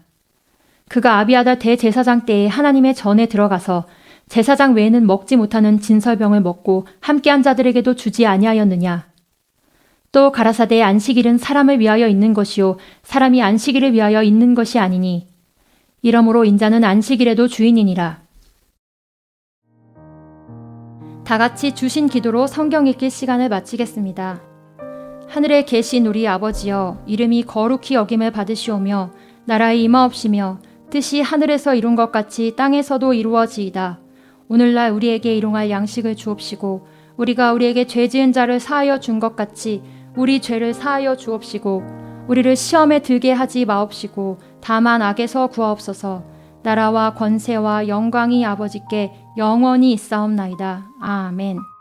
S1: 그가 아비아달 대제사장 때에 하나님의 전에 들어가서 제사장 외에는 먹지 못하는 진설병을 먹고 함께한 자들에게도 주지 아니하였느냐. 또 가라사대 안식일은 사람을 위하여 있는 것이요 사람이 안식일을 위하여 있는 것이 아니니 이러므로 인자는 안식일에도 주인이니라. 다 같이 주신 기도로 성경 읽기 시간을 마치겠습니다. 하늘에 계신 우리 아버지여 이름이 거룩히 여김을 받으시오며 나라의 임하옵시며 뜻이 하늘에서 이룬 것 같이 땅에서도 이루어지이다. 오늘날 우리에게 일용할 양식을 주옵시고 우리가 우리에게 죄 지은 자를 사하여 준 것 같이 우리 죄를 사하여 주옵시고 우리를 시험에 들게 하지 마옵시고 다만 악에서 구하옵소서. 나라와 권세와 영광이 아버지께 영원히 있사옵나이다. 아멘.